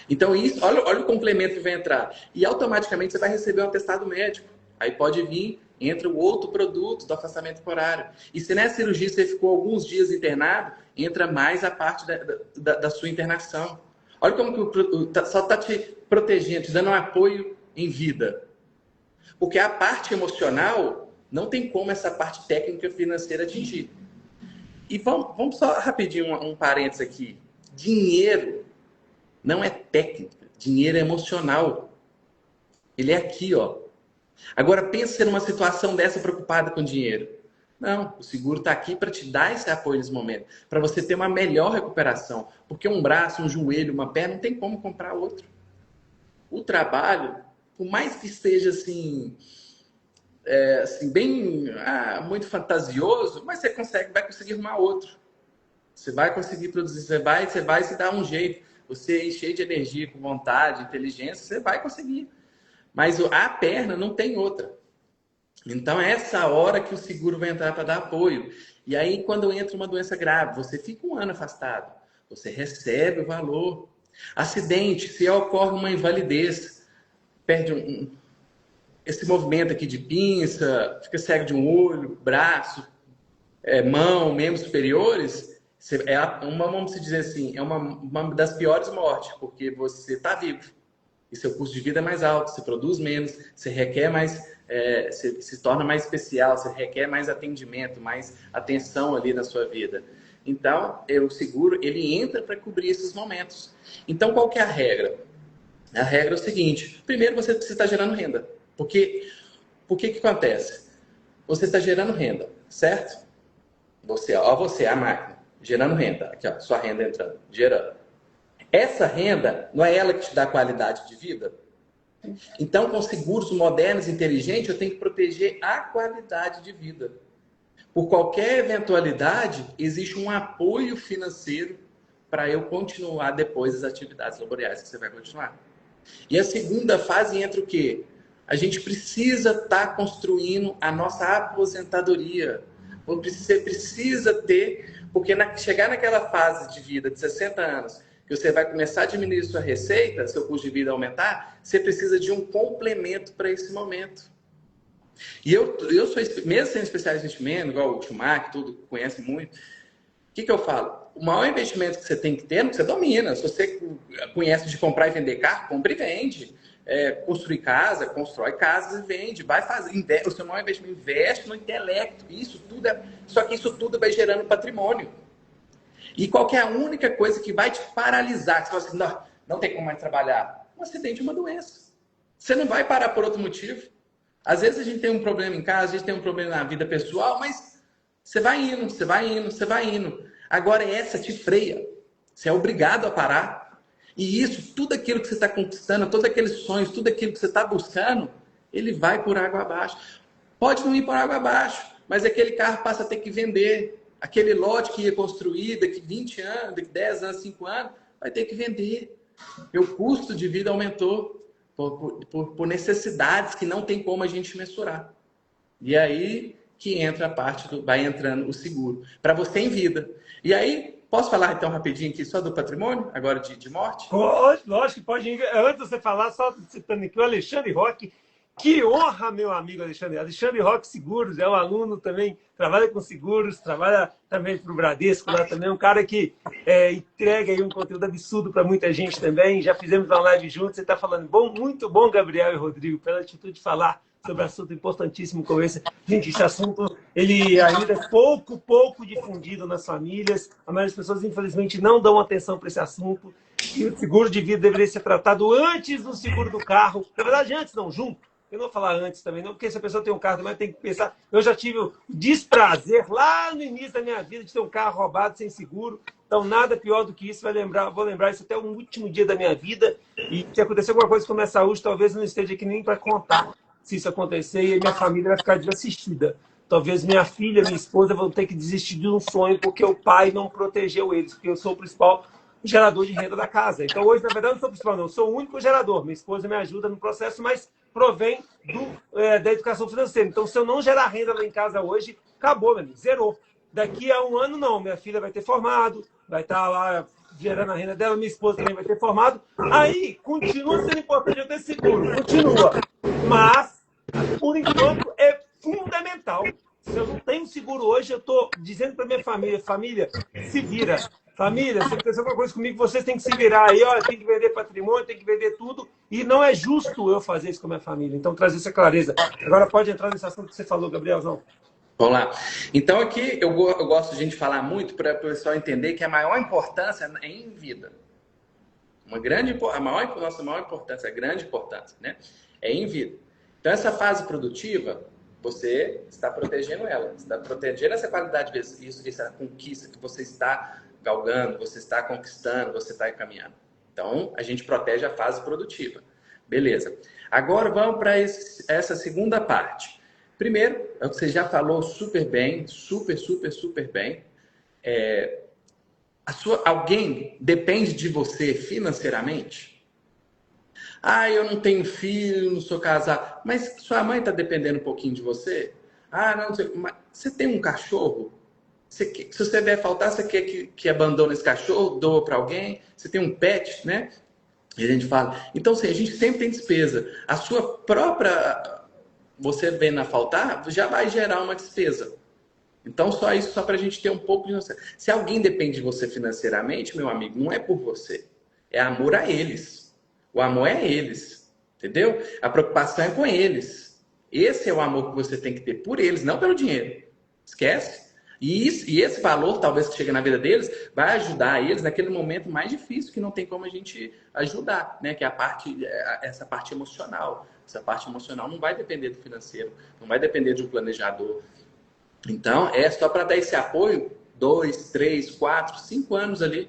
Então, isso, olha o complemento que vai entrar. E automaticamente você vai receber um atestado médico. Aí pode vir, entra o outro produto do afastamento temporário. E se nessa cirurgia você ficou alguns dias internado, entra mais a parte da sua internação. Olha como que só está te protegendo, te dando um apoio em vida. Porque a parte emocional, não tem como essa parte técnica e financeira atingir. E vamos só rapidinho um parênteses aqui. Dinheiro não é técnica, dinheiro é emocional. Ele é aqui, ó. Agora pensa numa situação dessa preocupada com dinheiro. Não, o seguro está aqui para te dar esse apoio nesse momento, para você ter uma melhor recuperação. Porque um braço, um joelho, uma perna, não tem como comprar outro. O trabalho, por mais que seja assim bem muito fantasioso, mas você vai conseguir arrumar outro. Você vai conseguir produzir, você vai se dar um jeito. Você cheio de energia, com vontade, inteligência, você vai conseguir. Mas a perna não tem outra. Então é essa hora que o seguro vai entrar para dar apoio. E aí quando entra uma doença grave, você fica 1 ano afastado. Você recebe o valor. Acidente, se ocorre uma invalidez, perde esse movimento aqui de pinça, fica cego de um olho, braço, mão, membros superiores, vamos dizer assim, é uma das piores mortes, porque você está vivo e seu custo de vida é mais alto, você produz menos, você requer mais, você se torna mais especial, você requer mais atendimento, mais atenção ali na sua vida. Então, o seguro, ele entra para cobrir esses momentos. Então, qual que é a regra? A regra é o seguinte: primeiro, você precisa estar gerando renda. Porque Por que acontece? Você está gerando renda, certo? Você, a máquina, gerando renda. Aqui, ó, sua renda entrando, gerando. Essa renda, não é ela que te dá qualidade de vida? Então, com seguros modernos e inteligentes, eu tenho que proteger a qualidade de vida. Por qualquer eventualidade, existe um apoio financeiro para eu continuar depois das atividades laborais que você vai continuar. E a segunda fase entra o quê? A gente precisa estar construindo a nossa aposentadoria. Você precisa ter, porque chegar naquela fase de vida de 60 anos, que você vai começar a diminuir sua receita, seu custo de vida aumentar, você precisa de um complemento para esse momento. E eu sou, mesmo sendo especialista em investimento, igual o Schumacher, tudo, conhece muito, o que eu falo? O maior investimento que você tem que ter é no que você domina. Se você conhece de comprar e vender carro, compra e vende. Construir casa, constrói casas e vende. Vai fazer, o seu maior investimento, investe no intelecto. Só que isso tudo vai gerando patrimônio. E qual que é a única coisa que vai te paralisar? Que você fala assim, não tem como mais trabalhar. Um acidente, uma doença. Você não vai parar por outro motivo. Às vezes a gente tem um problema em casa, a gente tem um problema na vida pessoal, mas você vai indo, você vai indo, você vai indo. Agora essa te freia. Você é obrigado a parar. E isso, tudo aquilo que você está conquistando, todos aqueles sonhos, tudo aquilo que você está buscando, ele vai por água abaixo. Pode não ir por água abaixo, mas aquele carro passa a ter que vender. Aquele lote que ia construir daqui 20 anos, daqui 10 anos, 5 anos, vai ter que vender. E o custo de vida aumentou por necessidades que não tem como a gente mensurar. E aí que entra a parte vai entrando o seguro para você em vida. E aí, posso falar então rapidinho aqui só do patrimônio, agora de morte? Pode, lógico que pode. Antes de você falar, só citando aqui o Alexandre Roque. Que honra, meu amigo Alexandre. Alexandre Roque Seguros, é um aluno também, trabalha com seguros, trabalha também para o Bradesco, lá também, um cara que entrega aí um conteúdo absurdo para muita gente também. Já fizemos uma live juntos, você está falando muito bom, Gabriel e Rodrigo, pela atitude de falar sobre um assunto importantíssimo como esse. Gente, esse assunto, ele ainda é pouco difundido nas famílias. A maioria das pessoas, infelizmente, não dão atenção para esse assunto. E o seguro de vida deveria ser tratado antes do seguro do carro. Na verdade, antes não, junto. Eu não vou falar antes também, não, porque se a pessoa tem um carro também tem que pensar. Eu já tive o desprazer lá no início da minha vida de ter um carro roubado sem seguro. Então, nada pior do que isso. Vou lembrar isso até o último dia da minha vida. E se acontecer alguma coisa com a minha saúde, talvez eu não esteja aqui nem para contar se isso acontecer. E a minha família vai ficar desassistida. Talvez minha filha, minha esposa vão ter que desistir de um sonho porque o pai não protegeu eles, porque eu sou o principal gerador de renda da casa. Então, hoje, na verdade, eu não sou o principal, não. Eu sou o único gerador. Minha esposa me ajuda no processo, mas provém da educação financeira. Então, se eu não gerar renda lá em casa hoje, acabou, meu amigo, zerou. Daqui a um ano, não. Minha filha vai ter formado, vai estar lá gerando a renda dela, minha esposa também vai ter formado. Aí, continua sendo importante eu ter seguro. Continua. Mas, por enquanto, é fundamental. Se eu não tenho seguro hoje, eu estou dizendo para minha família, se vira. Família, se acontecer alguma coisa comigo, vocês têm que se virar aí, olha, tem que vender patrimônio, tem que vender tudo. E não é justo eu fazer isso com a minha família. Então, trazer essa clareza. Agora pode entrar nesse assunto que você falou, Gabrielzão. Vamos lá. Então, aqui eu gosto de a gente falar muito para o pessoal entender que a maior importância é em vida. Nossa maior importância, a grande importância, né? É em vida. Então, essa fase produtiva, você está protegendo ela. Você está protegendo essa qualidade de vida, essa conquista que você está galgando, você está conquistando, você está encaminhando. Então, a gente protege a fase produtiva. Beleza. Agora, vamos para essa segunda parte. Primeiro, é o que você já falou super bem, super bem. Alguém depende de você financeiramente? Ah, eu não tenho filho, não sou casado. Mas sua mãe está dependendo um pouquinho de você? Ah, não sei. Mas você tem um cachorro? Se você der faltar, você quer que abandone esse cachorro, doa para alguém? Você tem um pet, né? E a gente fala. Então, assim, a gente sempre tem despesa. A sua própria... Você vendo a faltar, já vai gerar uma despesa. Então, só isso, só para a gente ter um pouco de noção. Se alguém depende de você financeiramente, meu amigo, não é por você. É amor a eles. O amor é a eles. Entendeu? A preocupação é com eles. Esse é o amor que você tem que ter por eles, não pelo dinheiro. Esquece. E esse valor, talvez, que chega na vida deles, vai ajudar eles naquele momento mais difícil que não tem como a gente ajudar, né? Que é essa parte emocional. Essa parte emocional não vai depender do financeiro, não vai depender de um planejador. Então, é só para dar esse apoio 2, 3, 4, 5 anos ali,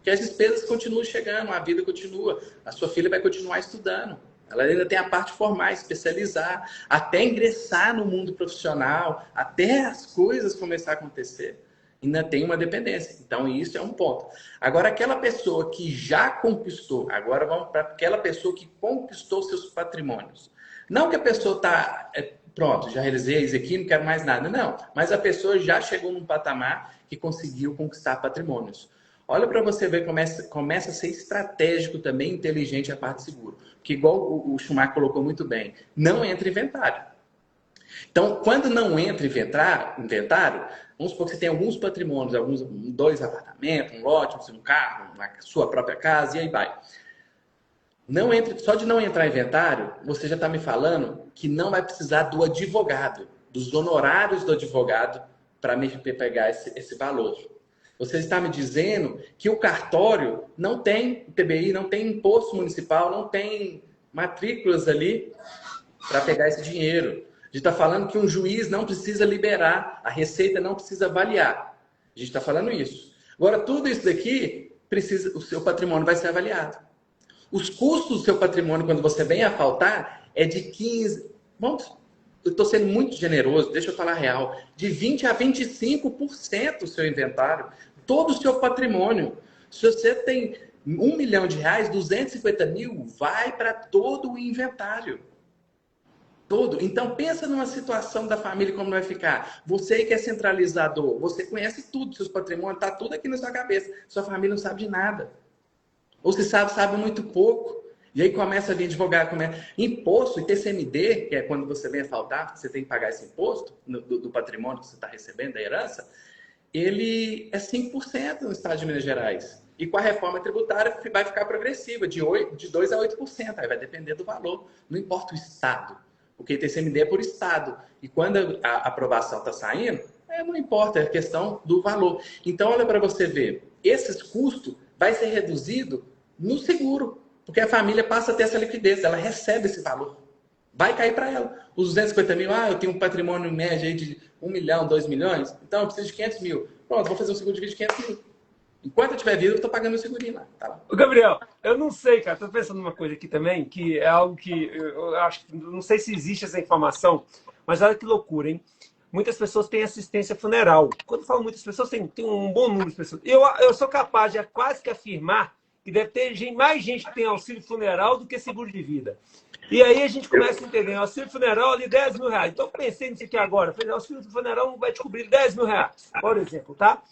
que as despesas continuam chegando, a vida continua, a sua filha vai continuar estudando. Ela ainda tem a parte formar, especializar, até ingressar no mundo profissional, até as coisas começar a acontecer. Ainda tem uma dependência. Então, isso é um ponto. Agora, aquela pessoa que já conquistou, agora vamos para aquela pessoa que conquistou seus patrimônios. Não que a pessoa está, pronto, já realizei isso aqui, não quero mais nada. Não, mas a pessoa já chegou num patamar que conseguiu conquistar patrimônios. Olha para você ver, começa a ser estratégico também, inteligente a parte de seguro. Que igual o Schumacher colocou muito bem, não entra inventário. Então, quando não entra inventário, vamos supor que você tem alguns patrimônios, 2 apartamentos, um lote, um carro, uma sua própria casa, e aí vai. Só de não entrar inventário, você já está me falando que não vai precisar do advogado, dos honorários do advogado para pegar esse valor. Você está me dizendo que o cartório não tem TBI, não tem imposto municipal, não tem matrículas ali para pegar esse dinheiro. A gente está falando que um juiz não precisa liberar, a Receita não precisa avaliar. A gente está falando isso. Agora, tudo isso daqui, o seu patrimônio vai ser avaliado. Os custos do seu patrimônio, quando você vem a faltar, é de 15... Vamos, eu estou sendo muito generoso, deixa eu falar real. De 20% a 25% do seu inventário. Todo o seu patrimônio. Se você tem R$1 milhão, 250 mil, vai para todo o inventário. Todo. Então, pensa numa situação da família como vai ficar. Você que é centralizador, você conhece tudo, seus patrimônios, está tudo aqui na sua cabeça. Sua família não sabe de nada. Ou se sabe muito pouco. E aí começa a vir advogado, imposto e TCMD, que é quando você vem a faltar, você tem que pagar esse imposto do patrimônio que você está recebendo, da herança, ele é 5% no estado de Minas Gerais. E com a reforma tributária vai ficar progressiva, de 2% a 8%. Aí vai depender do valor, não importa o estado. Porque TCMD é por estado. E quando a aprovação está saindo, não importa, é questão do valor. Então, olha para você ver, esses custos vai ser reduzido no seguro. Porque a família passa a ter essa liquidez, ela recebe esse valor. Vai cair para ela. Os 250 mil, eu tenho um patrimônio médio aí de 1 milhão, 2 milhões, então eu preciso de 500 mil. Pronto, vou fazer um seguro de vida de 500 mil. Enquanto eu estiver vivo, eu estou pagando meu segurinho lá. Tá? Ô, Gabriel, eu não sei, cara, estou pensando numa coisa aqui também, que é algo que eu acho que, não sei se existe essa informação, mas olha que loucura, hein? Muitas pessoas têm assistência funeral. Quando eu falo muitas pessoas, tem um bom número de pessoas. Eu sou capaz de quase que afirmar que deve ter mais gente que tem auxílio funeral do que seguro de vida. E aí a gente começa a entender, auxílio funeral ali R$10 mil. Então eu pensei nisso aqui agora. Falei, auxílio funeral vai te cobrir R$10 mil, por exemplo, tá?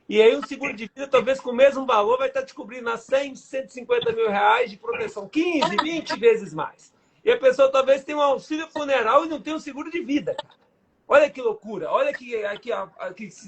E aí o seguro de vida, talvez com o mesmo valor, vai estar te cobrindo a 100, 150 mil reais de proteção. 15, 20 vezes mais. E a pessoa talvez tenha um auxílio funeral e não tenha um seguro de vida, cara. Olha que loucura. Olha aqui,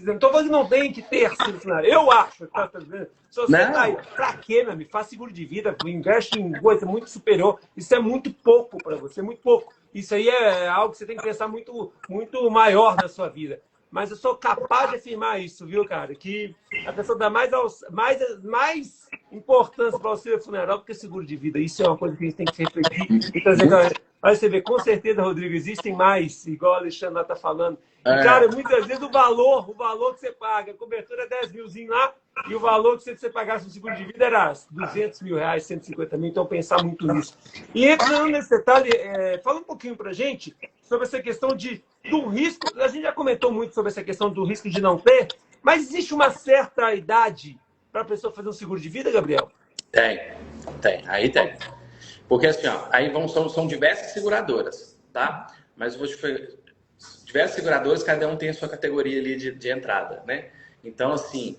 não estou falando que não tem que ter auxílio funeral. Eu acho. Tá vendo? Se você está aí, para quê, meu amigo? Faz seguro de vida, investe em coisa muito superior. Isso é muito pouco para você, muito pouco. Isso aí é algo que você tem que pensar muito, muito maior na sua vida. Mas eu sou capaz de afirmar isso, viu, cara? Que a pessoa dá mais importância para o auxílio funeral do que seguro de vida. Isso é uma coisa que a gente tem que refletir e trazer. Aí você vê, com certeza, Rodrigo, existem mais, igual o Alexandre está falando. E, cara, muitas vezes o valor que você paga, a cobertura é 10 milzinho lá, e o valor que você pagasse no seguro de vida era 200 mil reais, 150 mil. Então, pensar muito nisso. E entrando nesse detalhe, fala um pouquinho para a gente sobre essa questão do risco. A gente já comentou muito sobre essa questão do risco de não ter, mas existe uma certa idade para a pessoa fazer um seguro de vida, Gabriel? Tem. Aí tem. Porque assim, aí são diversas seguradoras, tá? Mas eu vou te falar, diversas seguradoras, cada um tem a sua categoria ali de entrada, né? Então, assim,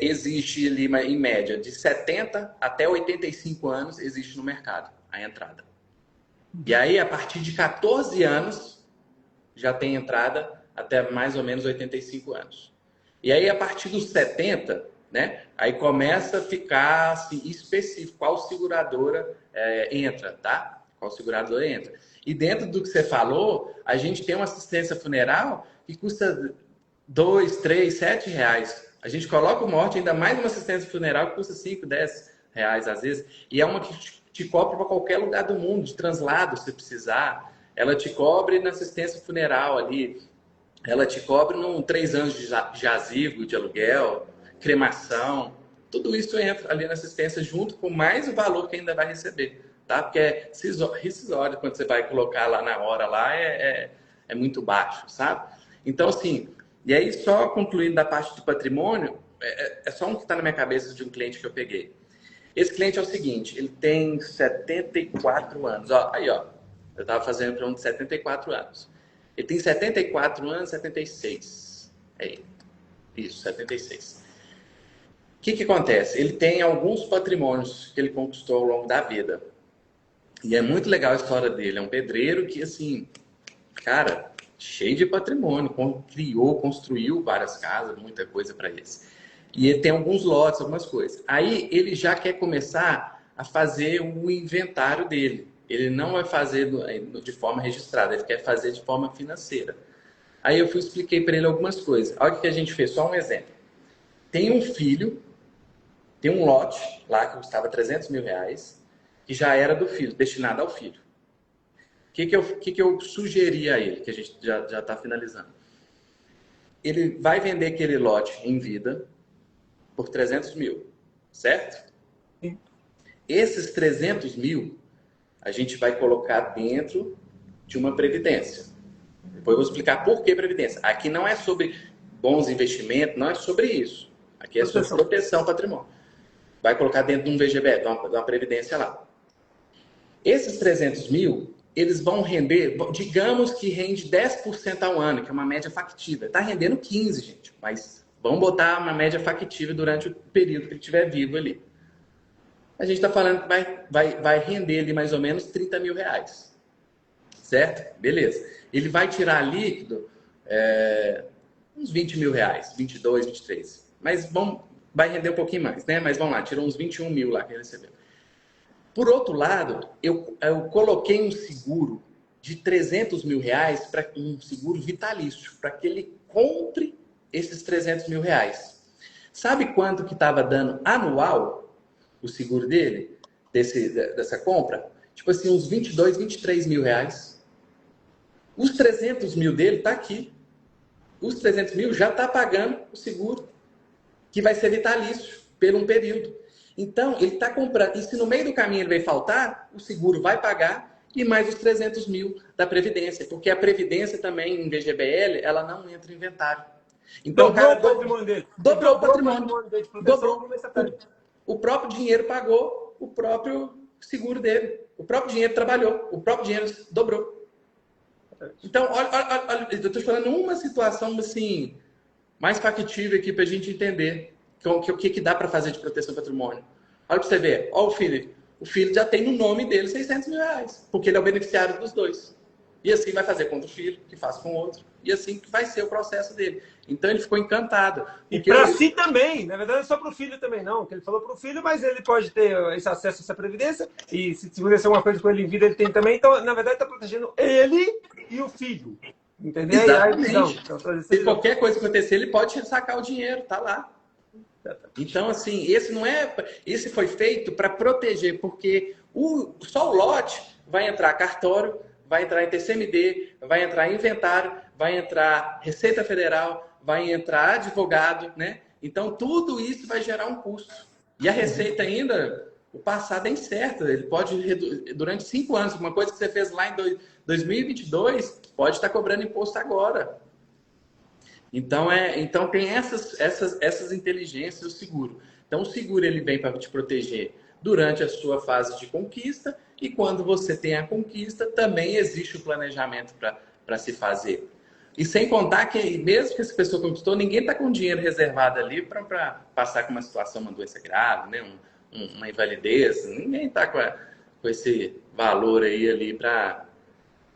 existe ali, em média, de 70 até 85 anos, existe no mercado a entrada. E aí, a partir de 14 anos, já tem entrada até mais ou menos 85 anos. E aí, a partir dos 70, né? Aí começa a ficar assim, específico qual seguradora entra, tá? Qual seguradora entra. E dentro do que você falou, a gente tem uma assistência funeral que custa 2, 3, 7 reais. A gente coloca o morte, ainda mais uma assistência funeral que custa 5, 10 reais às vezes. E é uma que te cobre para qualquer lugar do mundo, de translado, se precisar. Ela te cobre na assistência funeral ali. Ela te cobre num 3 anos de jazigo, de aluguel, cremação. Tudo isso entra ali na assistência junto com mais o valor que ainda vai receber. Tá? Porque é rescisório quando você vai colocar lá na hora, lá é muito baixo, sabe? Então, assim, e aí só concluindo da parte do patrimônio, é só um que está na minha cabeça de um cliente que eu peguei. Esse cliente é o seguinte, ele tem 74 anos. Ó, aí, ó, eu estava fazendo para um de 74 anos. Ele tem 74 anos, 76. É isso, 76. O que acontece? Ele tem alguns patrimônios que ele conquistou ao longo da vida. E é muito legal a história dele. É um pedreiro que, assim, cara, cheio de patrimônio. Criou, construiu várias casas, muita coisa para eles. E ele tem alguns lotes, algumas coisas. Aí ele já quer começar a fazer o inventário dele. Ele não vai fazer de forma registrada, ele quer fazer de forma financeira. Aí eu expliquei para ele algumas coisas. Olha o que a gente fez, só um exemplo. Tem um filho, tem um lote lá que custava 300 mil reais, que já era do filho, destinado ao filho. O que eu sugeri a ele, que a gente já está finalizando? Ele vai vender aquele lote em vida por 300 mil, certo? Sim. Esses 300 mil a gente vai colocar dentro de uma previdência. Depois eu vou explicar por que previdência. Aqui não é sobre bons investimentos, não é sobre isso. Aqui é sobre proteção patrimônio. Vai colocar dentro de um VGBE, de uma previdência lá. Esses 300 mil, eles vão render, digamos que rende 10% ao ano, que é uma média factível. Está rendendo 15%, gente, mas vamos botar uma média factível durante o período que ele estiver vivo ali. A gente está falando que vai render ali mais ou menos 30 mil reais. Certo? Beleza. Ele vai tirar líquido uns 20 mil reais, 22, 23. Mas vai render um pouquinho mais, né? Mas vamos lá, tirou uns 21 mil lá que ele recebeu. Por outro lado, eu coloquei um seguro de 300 mil reais, para um seguro vitalício, para que ele compre esses 300 mil reais. Sabe quanto que estava dando anual o seguro dele, dessa compra? Tipo assim, uns 22, 23 mil reais. Os 300 mil dele tá aqui. Os 300 mil já está pagando o seguro, que vai ser vitalício, por um período. Então, ele está comprando. E se no meio do caminho ele vai faltar, o seguro vai pagar e mais os 300 mil da Previdência. Porque a Previdência também, em VGBL, ela não entra em inventário. Então, dobrou o patrimônio dele. Dobrou o patrimônio dele de proteção. Dobrou. O próprio dinheiro pagou o próprio seguro dele. O próprio dinheiro trabalhou. O próprio dinheiro dobrou. Então, olha, eu estou falando uma situação assim, mais factível aqui para a gente entender o que dá para fazer de proteção do patrimônio. Olha para você ver. Olha o filho. O filho já tem no nome dele 600 mil reais, porque ele é o beneficiário dos dois. E assim vai fazer com o filho, que faz com o outro. E assim que vai ser o processo dele. Então ele ficou encantado. E para si também. Na verdade, não é só para o filho também, não. Que ele falou para o filho, mas ele pode ter esse acesso a essa previdência. E se acontecer alguma coisa com ele em vida, ele tem também. Então, na verdade, está protegendo ele e o filho. Entendeu? Exatamente. Então, se qualquer coisa acontecer, ele pode sacar o dinheiro. Tá lá. Então, assim, esse foi feito para proteger, porque só o lote vai entrar cartório, vai entrar em TCMD, vai entrar inventário, vai entrar Receita Federal, vai entrar advogado, né? Então, tudo isso vai gerar um custo. E a Receita ainda, o passado é incerto. Ele pode, durante 5 anos, uma coisa que você fez lá em 2022, pode estar cobrando imposto agora. Então tem essas inteligências, o seguro. Então, o seguro ele vem para te proteger durante a sua fase de conquista, e quando você tem a conquista, também existe o planejamento para se fazer. E sem contar que, mesmo que essa pessoa conquistou, ninguém está com dinheiro reservado ali para passar com uma situação, uma doença grave, né? Uma invalidez. Ninguém está com esse valor aí ali para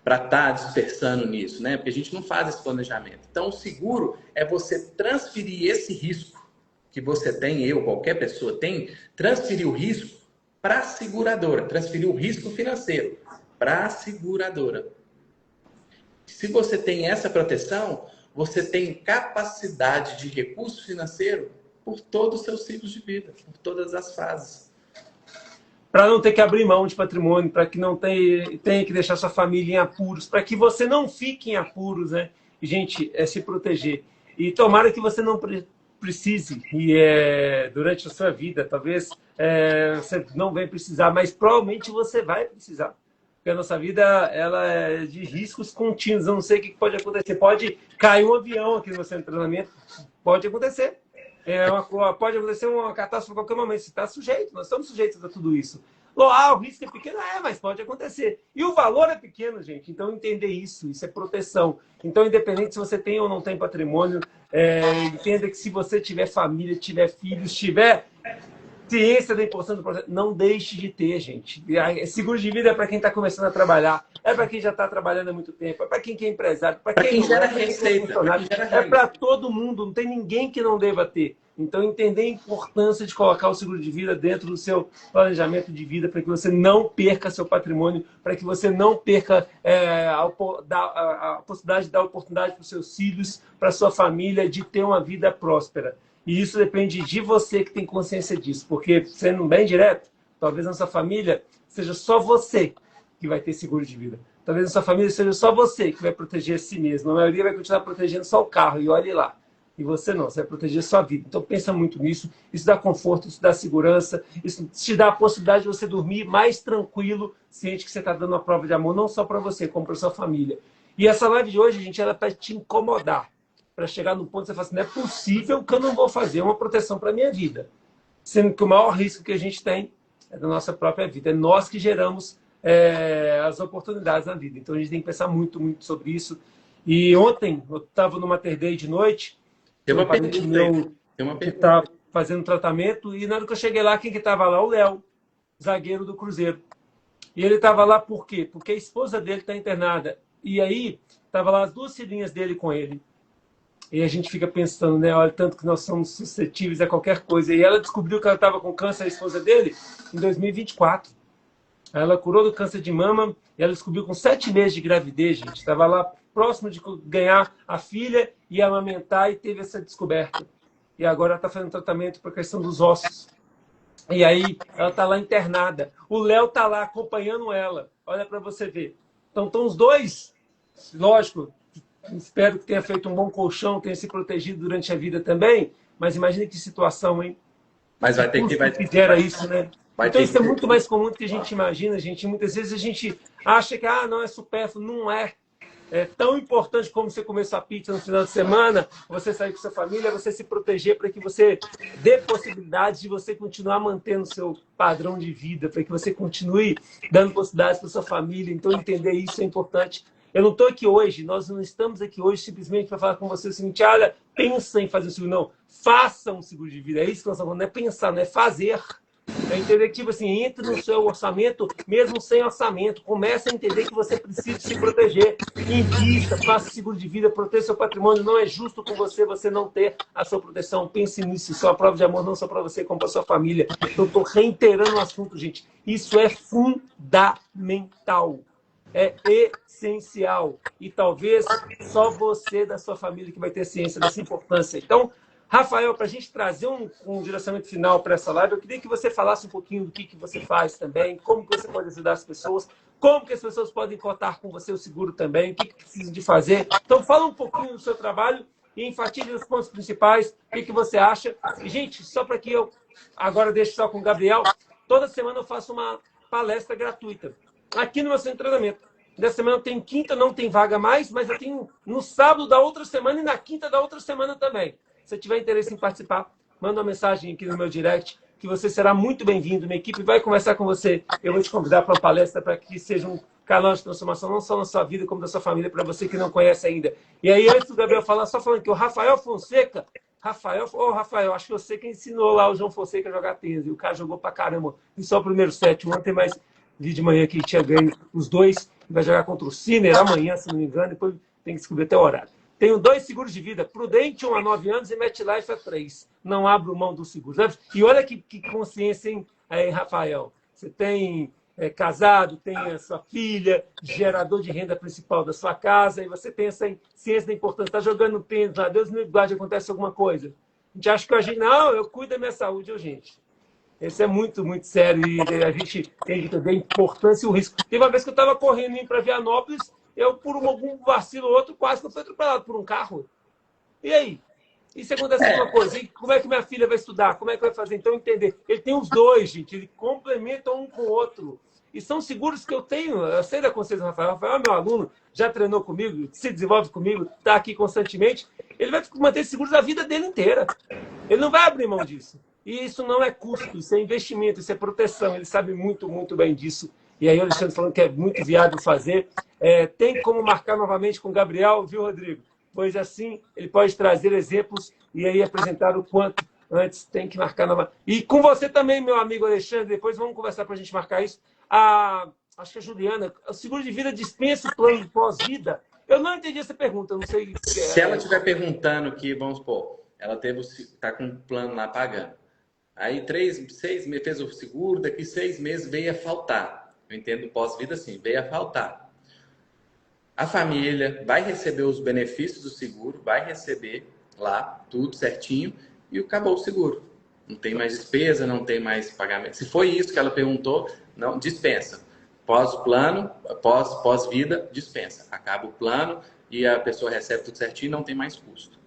estar dispersando nisso, né? Porque a gente não faz esse planejamento. Então, o seguro é você transferir esse risco que você tem, qualquer pessoa tem, transferir o risco para a seguradora, transferir o risco financeiro para a seguradora. Se você tem essa proteção, você tem capacidade de recurso financeiro por todos os seus ciclos de vida, por todas as fases. Para não ter que abrir mão de patrimônio, para que não tenha que deixar sua família em apuros, para que você não fique em apuros, né? E, gente, é se proteger. E tomara que você não precise, durante a sua vida, talvez você não venha precisar, mas provavelmente você vai precisar. Porque a nossa vida ela é de riscos contínuos. Eu não sei o que pode acontecer. Pode cair um avião aqui no seu treinamento, pode acontecer. Pode acontecer uma catástrofe a qualquer momento. Você está sujeito, nós estamos sujeitos a tudo isso. O risco é pequeno, mas pode acontecer. E o valor é pequeno, gente. Então, entender isso é proteção. Então, independente se você tem ou não tem patrimônio, entenda que se você tiver família, tiver filhos, tiver ciência da importância do processo, não deixe de ter, gente. Seguro de vida é para quem está começando a trabalhar, é para quem já está trabalhando há muito tempo, é para quem é empresário, para quem gera receita, é para todo mundo, não tem ninguém que não deva ter. Então, entender a importância de colocar o seguro de vida dentro do seu planejamento de vida para que você não perca seu patrimônio, para que você não perca a possibilidade de dar oportunidade para os seus filhos, para a sua família, de ter uma vida próspera. E isso depende de você que tem consciência disso. Porque, sendo bem direto, talvez na sua família seja só você que vai ter seguro de vida. Talvez na sua família seja só você que vai proteger a si mesmo. A maioria vai continuar protegendo só o carro, e olhe lá. E você não, você vai proteger a sua vida. Então, pensa muito nisso. Isso dá conforto, isso dá segurança, isso te dá a possibilidade de você dormir mais tranquilo, ciente que você está dando uma prova de amor, não só para você, como para sua família. E essa live de hoje, gente, ela é para te incomodar. Para chegar no ponto que você fala assim, não é possível que eu não vou fazer uma proteção para a minha vida. Sendo que o maior risco que a gente tem é da nossa própria vida. É nós que geramos as oportunidades na vida. Então, a gente tem que pensar muito, muito sobre isso. E ontem, eu estava no Mater Dei de noite, tem uma pergunta que está fazendo tratamento, e na hora que eu cheguei lá, quem que estava lá? O Léo, zagueiro do Cruzeiro. E ele estava lá por quê? Porque a esposa dele está internada. E aí, estava lá as duas filhinhas dele com ele. E a gente fica pensando, né? Olha, tanto que nós somos suscetíveis a qualquer coisa. E ela descobriu que ela estava com câncer, a esposa dele, em 2024. Ela curou do câncer de mama e ela descobriu com 7 meses de gravidez, gente. Estava lá próximo de ganhar a filha e amamentar e teve essa descoberta. E agora ela está fazendo tratamento para a questão dos ossos. E aí ela está lá internada. O Léo está lá acompanhando ela. Olha para você ver. Então estão os dois, lógico. Espero que tenha feito um bom colchão, tenha se protegido durante a vida também. Mas imagine que situação, hein? Mas vai ter que fizeram isso, né? Então isso é muito mais comum do que a gente imagina, gente. Muitas vezes a gente acha que não é supérfluo. Não é. É tão importante como você comer sua pizza no final de semana, você sair com sua família, você se proteger para que você dê possibilidades de você continuar mantendo o seu padrão de vida, para que você continue dando possibilidades para sua família. Então, entender isso é importante. Eu não estou aqui hoje, nós não estamos aqui hoje simplesmente para falar com você o seguinte, olha, pensa em fazer o seguro. Não, faça um seguro de vida. É isso que nós estamos falando, não é pensar, não é fazer. É entender que, tipo assim, entre no seu orçamento, mesmo sem orçamento. Comece a entender que você precisa se proteger. Invista, faça seguro de vida, proteja seu patrimônio. Não é justo com você não ter a sua proteção. Pense nisso. Isso é uma prova de amor, não só para você, como para sua família. Eu estou reiterando o assunto, gente. Isso é fundamental. É essencial. E talvez só você da sua família que vai ter ciência dessa importância. Então, Rafael, para a gente trazer um direcionamento final para essa live, eu queria que você falasse um pouquinho do que você faz também, como que você pode ajudar as pessoas, como que as pessoas podem cotar com você o seguro também, o que precisa de fazer. Então, fala um pouquinho do seu trabalho e enfatize os pontos principais, o que você acha. E, gente, só para que eu agora deixe só com o Gabriel, toda semana eu faço uma palestra gratuita aqui no meu centro de treinamento. Dessa semana eu tenho quinta, não tem vaga mais, mas eu tenho no sábado da outra semana e na quinta da outra semana também. Se você tiver interesse em participar, manda uma mensagem aqui no meu direct, que você será muito bem-vindo. Minha equipe vai conversar com você. Eu vou te convidar para uma palestra para que seja um canal de transformação, não só na sua vida, como da sua família, para você que não conhece ainda. E aí, antes do Gabriel falar, só falando que o Rafael Fonseca, Rafael, acho que você que ensinou lá o João Fonseca a jogar tênis. E o cara jogou pra caramba. E só o primeiro set. Ontem mais vi de manhã que tinha ganho os dois. Vai jogar contra o Sinner amanhã, se não me engano. Depois tem que descobrir até o horário. Tenho 2 seguros de vida, Prudente, 1 a 9 anos, e MetLife a 3. Não abro mão do seguro. E olha que consciência, hein, aí, Rafael? Você tem casado, tem a sua filha, gerador de renda principal da sua casa, e você tem essa ciência da importância, está jogando tênis, lá, Deus me guarde, acontece alguma coisa. A gente acha que a gente, não, eu cuido da minha saúde, gente. Isso é muito, muito sério e a gente tem que entender a importância e o risco. Teve uma vez que eu estava correndo indo para Vianópolis, eu, por algum vacilo ou outro, quase que eu fui atropelado por um carro. E aí? E se acontece alguma coisa? E como é que minha filha vai estudar? Como é que vai fazer? Então, entender. Ele tem os dois, gente. Eles complementam um com o outro. E são seguros que eu tenho. Eu sei da consciência do Rafael. Rafael é meu aluno, já treinou comigo, se desenvolve comigo, está aqui constantemente. Ele vai manter seguros a vida dele inteira. Ele não vai abrir mão disso. E isso não é custo, isso é investimento, isso é proteção. Ele sabe muito, muito bem disso. E aí o Alexandre falando que é muito viável fazer. Tem como marcar novamente com o Gabriel, viu, Rodrigo? Pois assim, ele pode trazer exemplos e aí apresentar o quanto antes tem que marcar novamente. E com você também, meu amigo Alexandre, depois vamos conversar para a gente marcar isso. Acho que a Juliana, o seguro de vida dispensa o plano de pós-vida? Eu não entendi essa pergunta, eu não sei. Se ela estiver perguntando que, vamos supor, ela está com um plano lá pagando. Aí 6 meses fez o seguro, daqui 6 meses veio a faltar. Eu entendo pós-vida assim, veio a faltar. A família vai receber os benefícios do seguro, vai receber lá tudo certinho e acabou o seguro. Não tem mais despesa, não tem mais pagamento. Se foi isso que ela perguntou, não dispensa. Pós-plano, pós-vida, dispensa. Acaba o plano e a pessoa recebe tudo certinho e não tem mais custo.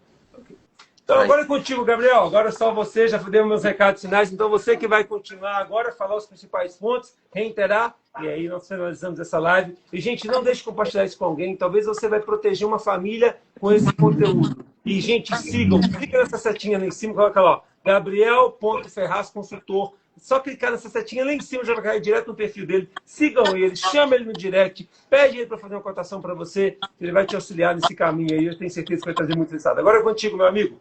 Então, agora é contigo, Gabriel. Agora é só você, já deu meus recados finais. Então, você que vai continuar agora, falar os principais pontos, reiterar, e aí nós finalizamos essa live. E, gente, não deixe de compartilhar isso com alguém. Talvez você vai proteger uma família com esse conteúdo. E, gente, sigam. Clica nessa setinha lá em cima, coloca lá, ó, Gabriel.Ferraz Consultor. Só clicar nessa setinha lá em cima, já vai cair direto no perfil dele. Sigam ele, chama ele no direct, pede ele para fazer uma cotação para você. Ele vai te auxiliar nesse caminho aí. Eu tenho certeza que vai trazer muito resultado. Agora é contigo, meu amigo.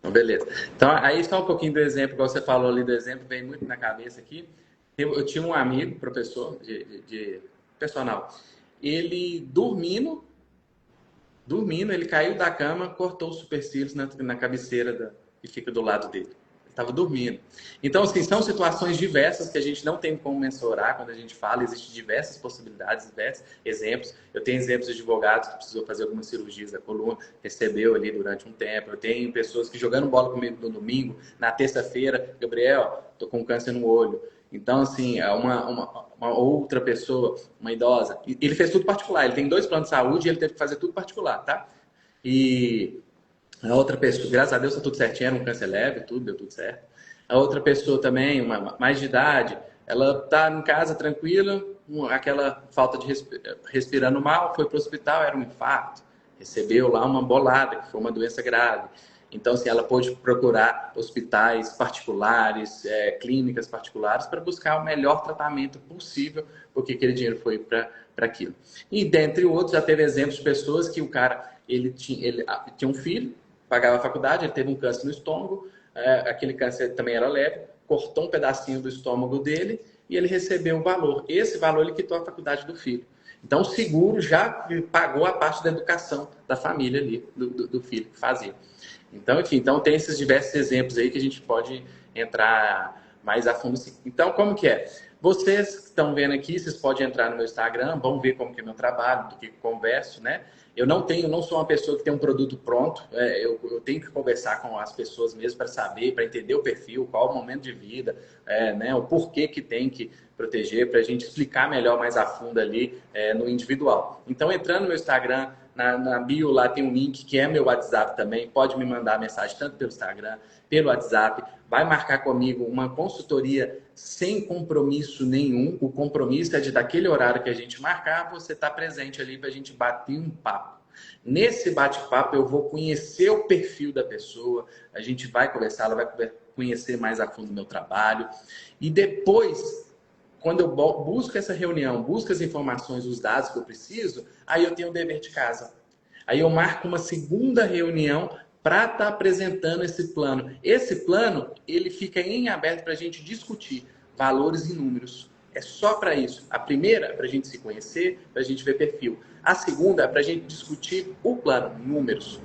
Beleza. Então, aí só um pouquinho do exemplo, igual você falou ali do exemplo, vem muito na cabeça aqui. Eu tinha um amigo, professor de personal. Ele dormindo, ele caiu da cama, cortou os supercílios na cabeceira que fica do lado dele. Estava dormindo. Então, assim, são situações diversas que a gente não tem como mensurar quando a gente fala. Existem diversas possibilidades, diversos exemplos. Eu tenho exemplos de advogados que precisou fazer algumas cirurgias da coluna, recebeu ali durante um tempo. Eu tenho pessoas que jogando bola comigo no domingo, na terça-feira, Gabriel, tô com câncer no olho. Então, assim, uma outra pessoa, uma idosa, ele fez tudo particular. Ele tem 2 planos de saúde e ele teve que fazer tudo particular, tá? E a outra pessoa, graças a Deus, tá tudo certinho, era um câncer leve, tudo, deu tudo certo. A outra pessoa também, mais de idade, ela tá em casa tranquila, aquela falta de respirando mal, foi para o hospital, era um infarto, recebeu lá uma bolada, que foi uma doença grave. Então, assim, ela pôde procurar hospitais particulares, clínicas particulares, para buscar o melhor tratamento possível, porque aquele dinheiro foi para aquilo. E, dentre outros, já teve exemplos de pessoas que o cara, ele tinha um filho, pagava a faculdade, ele teve um câncer no estômago, aquele câncer também era leve, cortou um pedacinho do estômago dele e ele recebeu um valor. Esse valor ele quitou a faculdade do filho. Então, o seguro já pagou a parte da educação da família ali, do filho que fazia. Então, enfim, tem esses diversos exemplos aí que a gente pode entrar mais a fundo. Então, como que é? Vocês que estão vendo aqui, vocês podem entrar no meu Instagram, vão ver como que é meu trabalho, do que converso, né? Eu não sou uma pessoa que tem um produto pronto, eu tenho que conversar com as pessoas mesmo para saber, para entender o perfil, qual o momento de vida, né, o porquê que tem que proteger, para a gente explicar melhor, mais a fundo ali no individual. Então, entrando no meu Instagram, na bio lá tem um link que é meu WhatsApp também, pode me mandar mensagem tanto pelo Instagram, pelo WhatsApp, vai marcar comigo uma consultoria sem compromisso nenhum. O compromisso é de daquele horário que a gente marcar, você está presente ali para a gente bater um papo. Nesse bate-papo eu vou conhecer o perfil da pessoa, a gente vai conversar, ela vai conhecer mais a fundo o meu trabalho e depois, quando eu busco essa reunião, busco as informações, os dados que eu preciso, aí eu tenho o dever de casa. Aí eu marco uma segunda reunião para estar apresentando esse plano. Esse plano, ele fica em aberto para a gente discutir valores e números. É só para isso. A primeira é para a gente se conhecer, para a gente ver perfil. A segunda é para a gente discutir o plano, números.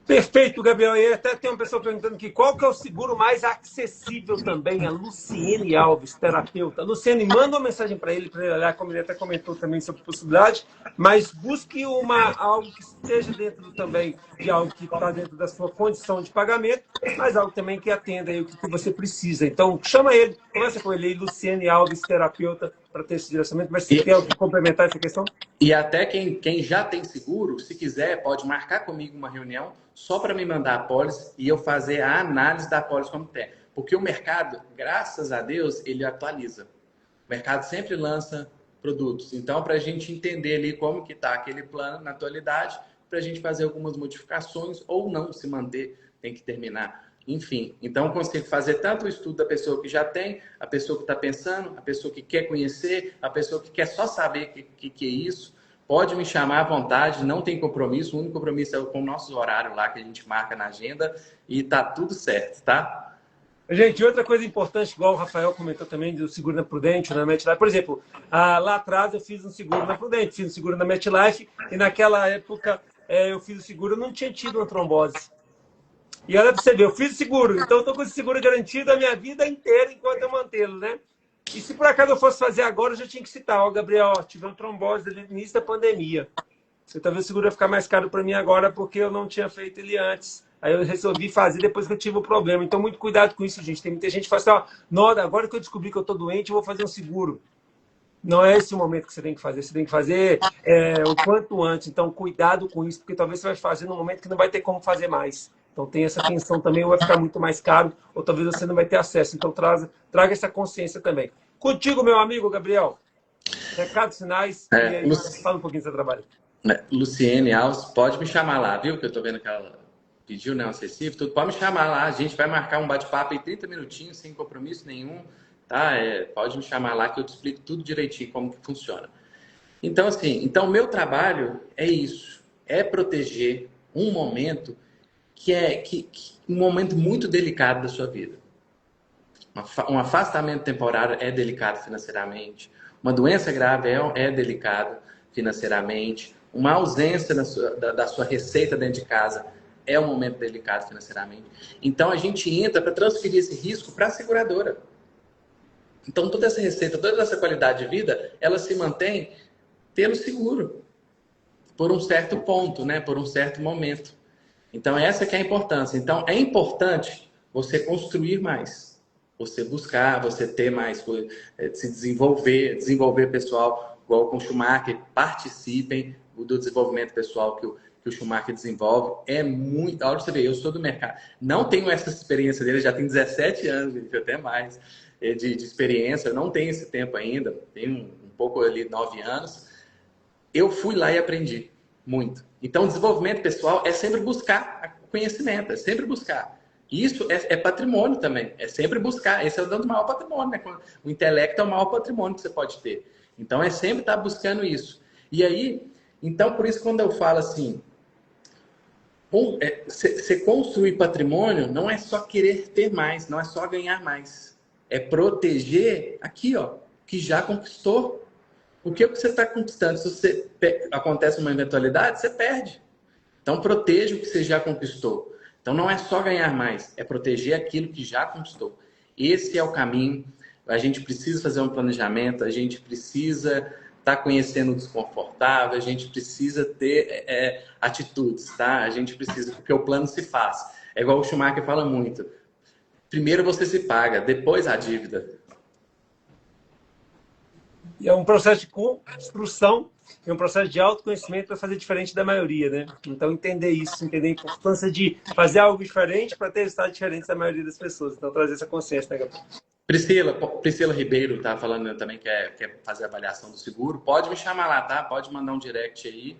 Perfeito, Gabriel. E até tem uma pessoa perguntando aqui qual que é o seguro mais acessível também, a Luciene Alves, terapeuta. Luciene, manda uma mensagem para ele olhar, como ele até comentou também sobre possibilidade, mas busque algo que esteja dentro também de algo que está dentro da sua condição de pagamento, mas algo também que atenda aí o que você precisa. Então, chama ele, conversa com ele aí, Luciene Alves, terapeuta, para ter esse direcionamento. Mas se quer complementar essa questão? E até quem já tem seguro, se quiser, pode marcar comigo uma reunião só para me mandar a pólice e eu fazer a análise da pólice como tem. Porque o mercado, graças a Deus, ele atualiza. O mercado sempre lança produtos. Então, para a gente entender ali como que está aquele plano na atualidade, para a gente fazer algumas modificações ou não se manter, tem que terminar. Enfim, então eu consigo fazer tanto o estudo da pessoa que já tem, a pessoa que está pensando, a pessoa que quer conhecer, a pessoa que quer só saber o que é isso. Pode me chamar à vontade, não tem compromisso. O único compromisso é com o nosso horário lá que a gente marca na agenda e tá tudo certo, tá? Gente, outra coisa importante, igual o Rafael comentou também, do seguro na Prudente, na MetLife. Por exemplo, lá atrás eu fiz um seguro na Prudente, fiz um seguro na MetLife e naquela época eu fiz o seguro, eu não tinha tido uma trombose. E olha para você ver, eu fiz o seguro, então eu estou com esse seguro garantido a minha vida inteira enquanto eu mantê-lo, né? E se por acaso eu fosse fazer agora, eu já tinha que citar, ó, Gabriel, tive uma trombose no início da pandemia. Você talvez o seguro ia ficar mais caro para mim agora porque eu não tinha feito ele antes. Aí eu resolvi fazer depois que eu tive o problema. Então, muito cuidado com isso, gente. Tem muita gente que fala assim, ó, Noda, agora que eu descobri que eu estou doente, eu vou fazer um seguro. Não é esse o momento que você tem que fazer. Você tem que fazer o quanto antes. Então, cuidado com isso, porque talvez você vai fazer num momento que não vai ter como fazer mais. Então, tem essa atenção também, ou vai ficar muito mais caro, ou talvez você não vai ter acesso. Então, traga essa consciência também. Contigo, meu amigo Gabriel. Recados, sinais, e aí fala um pouquinho do seu trabalho. Luciene Alves, pode me chamar lá, viu? Que eu tô vendo que ela pediu, né, um acessível, tudo. Pode me chamar lá, a gente vai marcar um bate-papo em 30 minutinhos, sem compromisso nenhum, tá? Pode me chamar lá que eu te explico tudo direitinho como que funciona. Então, assim, o meu trabalho é isso, é proteger um momento um momento muito delicado da sua vida. Um afastamento temporário é delicado financeiramente, uma doença grave é delicado financeiramente, uma ausência da sua receita dentro de casa é um momento delicado financeiramente. Então, a gente entra para transferir esse risco para a seguradora. Então, toda essa receita, toda essa qualidade de vida, ela se mantém pelo seguro, por um certo ponto, né? Por um certo momento. Então, essa que é a importância. Então, é importante você construir mais, você buscar, você ter mais, se desenvolver pessoal, igual com o Schumacher, participem do desenvolvimento pessoal que o Schumacher desenvolve. É muito... Olha você ver, eu sou do mercado. Não tenho essa experiência dele, já tenho 17 anos, gente, até mais, de experiência. Eu não tenho esse tempo ainda, tenho um pouco ali, 9 anos. Eu fui lá e aprendi muito. Então, desenvolvimento pessoal é sempre buscar conhecimento, é sempre buscar. Isso é patrimônio também, é sempre buscar. Esse é o maior patrimônio, né? O intelecto é o maior patrimônio que você pode ter. Então, é sempre estar buscando isso. E aí, então, por isso, quando eu falo assim, você construir patrimônio não é só querer ter mais, não é só ganhar mais. É proteger aqui, ó, que já conquistou. O que você está conquistando? Se acontece uma eventualidade, você perde. Então, proteja o que você já conquistou. Então, não é só ganhar mais, é proteger aquilo que já conquistou. Esse é o caminho. A gente precisa fazer um planejamento, a gente precisa estar conhecendo o desconfortável, a gente precisa ter atitudes, tá? A gente precisa, porque o plano se faz. É igual o Schumacher fala muito. Primeiro você se paga, depois a dívida. É um processo de construção, é um processo de autoconhecimento para fazer diferente da maioria, né? Então, entender isso, entender a importância de fazer algo diferente para ter resultados diferentes da maioria das pessoas. Então, trazer essa consciência, né, Gabriel? Priscila Ribeiro tá falando também que quer fazer a avaliação do seguro. Pode me chamar lá, tá? Pode mandar um direct aí.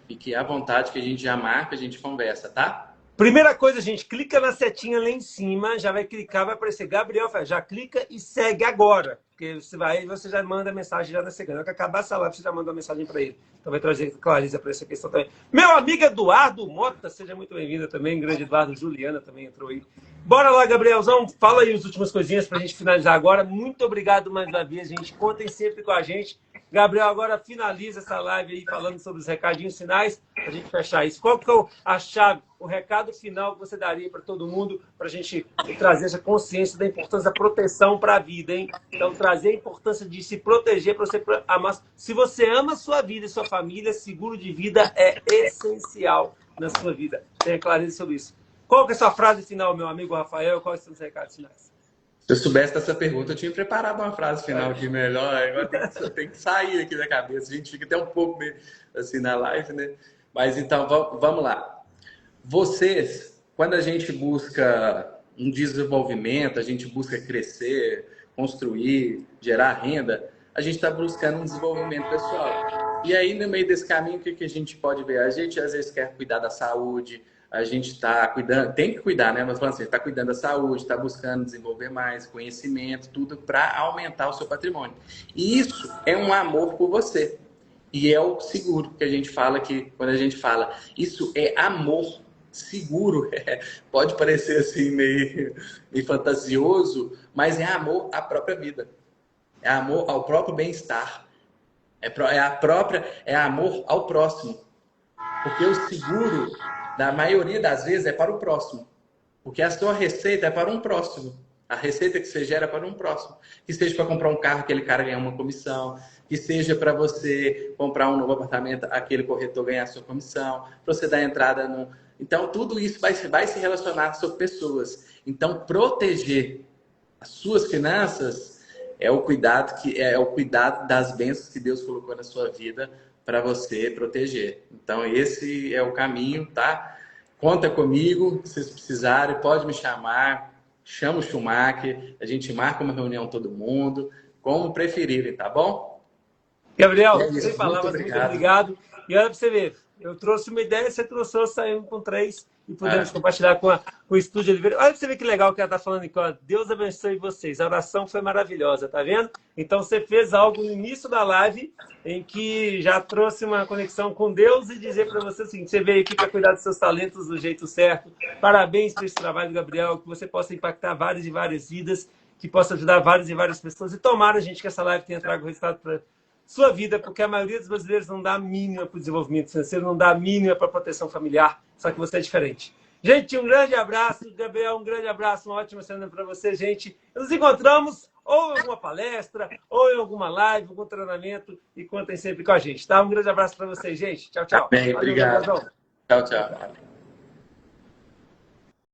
Fique à vontade que a gente já marca, a gente conversa, tá? Primeira coisa, gente, clica na setinha lá em cima, já vai clicar, vai aparecer Gabriel, já clica e segue agora. Porque você já manda mensagem já na sequência. Na hora que acabar essa live, você já manda uma mensagem para ele. Então vai trazer clareza para essa questão também. Meu amigo Eduardo Mota, seja muito bem-vindo também. Grande Eduardo, Juliana também entrou aí. Bora lá, Gabrielzão, fala aí as últimas coisinhas para a gente finalizar agora. Muito obrigado mais uma vez, gente. Contem sempre com a gente. Gabriel agora finaliza essa live aí falando sobre os recadinhos finais. para a gente fechar isso. Qual que é a chave, o recado final que você daria para todo mundo, para a gente trazer essa consciência da importância da proteção para a vida, hein? Então, trazer a importância de se proteger para você amar. Se você ama a sua vida e sua família, seguro de vida é essencial na sua vida. Tenha clareza sobre isso. Qual que é a sua frase final, meu amigo Rafael? Quais são os recados finais? Se eu soubesse dessa pergunta, eu tinha preparado uma frase final aqui melhor. Agora tem que sair aqui da cabeça. A gente fica até um pouco meio assim na live, né? Mas então, vamos lá. Vocês, quando a gente busca um desenvolvimento, a gente busca crescer, construir, gerar renda, a gente está buscando um desenvolvimento pessoal. E aí, no meio desse caminho, o que a gente pode ver? A gente, às vezes, quer cuidar da saúde, a gente está cuidando, tem que cuidar, né? Mas falando assim, está cuidando da saúde, está buscando desenvolver mais conhecimento, tudo para aumentar o seu patrimônio. E isso é um amor por você. E é o seguro que a gente fala aqui, quando a gente fala, isso é amor seguro. Pode parecer assim meio fantasioso, mas é amor à própria vida. É amor ao próprio bem-estar. É amor ao próximo. Porque o seguro, na maioria das vezes, é para o próximo. Porque a sua receita é para um próximo. A receita que você gera é para um próximo. Que seja para comprar um carro, aquele cara ganhar uma comissão. Que seja para você comprar um novo apartamento, aquele corretor ganhar a sua comissão. Para você dar entrada no... Então, tudo isso vai se relacionar sobre pessoas. Então, proteger as suas finanças é o cuidado das bênçãos que Deus colocou na sua vida para você proteger. Então, esse é o caminho, tá? Conta comigo, se vocês precisarem, pode me chamar, chama o Schumacher, a gente marca uma reunião todo mundo, como preferirem, tá bom? Gabriel, sem palavras, muito obrigado. E olha para você ver, eu trouxe uma ideia, você trouxe, saímos com 3 e pudemos compartilhar com o Estúdio Oliveira. Olha para você ver que legal que ela está falando aqui, ó. Deus abençoe vocês. A oração foi maravilhosa, tá vendo? Então você fez algo no início da live em que já trouxe uma conexão com Deus e dizer para você assim, você veio aqui para cuidar dos seus talentos do jeito certo. Parabéns por esse trabalho, Gabriel, que você possa impactar várias e várias vidas, que possa ajudar várias e várias pessoas. E tomara, gente, que essa live tenha trago resultado para sua vida, porque a maioria dos brasileiros não dá a mínima para o desenvolvimento financeiro, não dá a mínima para a proteção familiar, só que você é diferente. Gente, um grande abraço, Gabriel, um grande abraço, uma ótima semana para você, gente. Nos encontramos ou em alguma palestra, ou em alguma live, algum treinamento, e contem sempre com a gente, tá? Um grande abraço para vocês, gente. Tchau, tchau. Bem, obrigado. Tchau, tchau.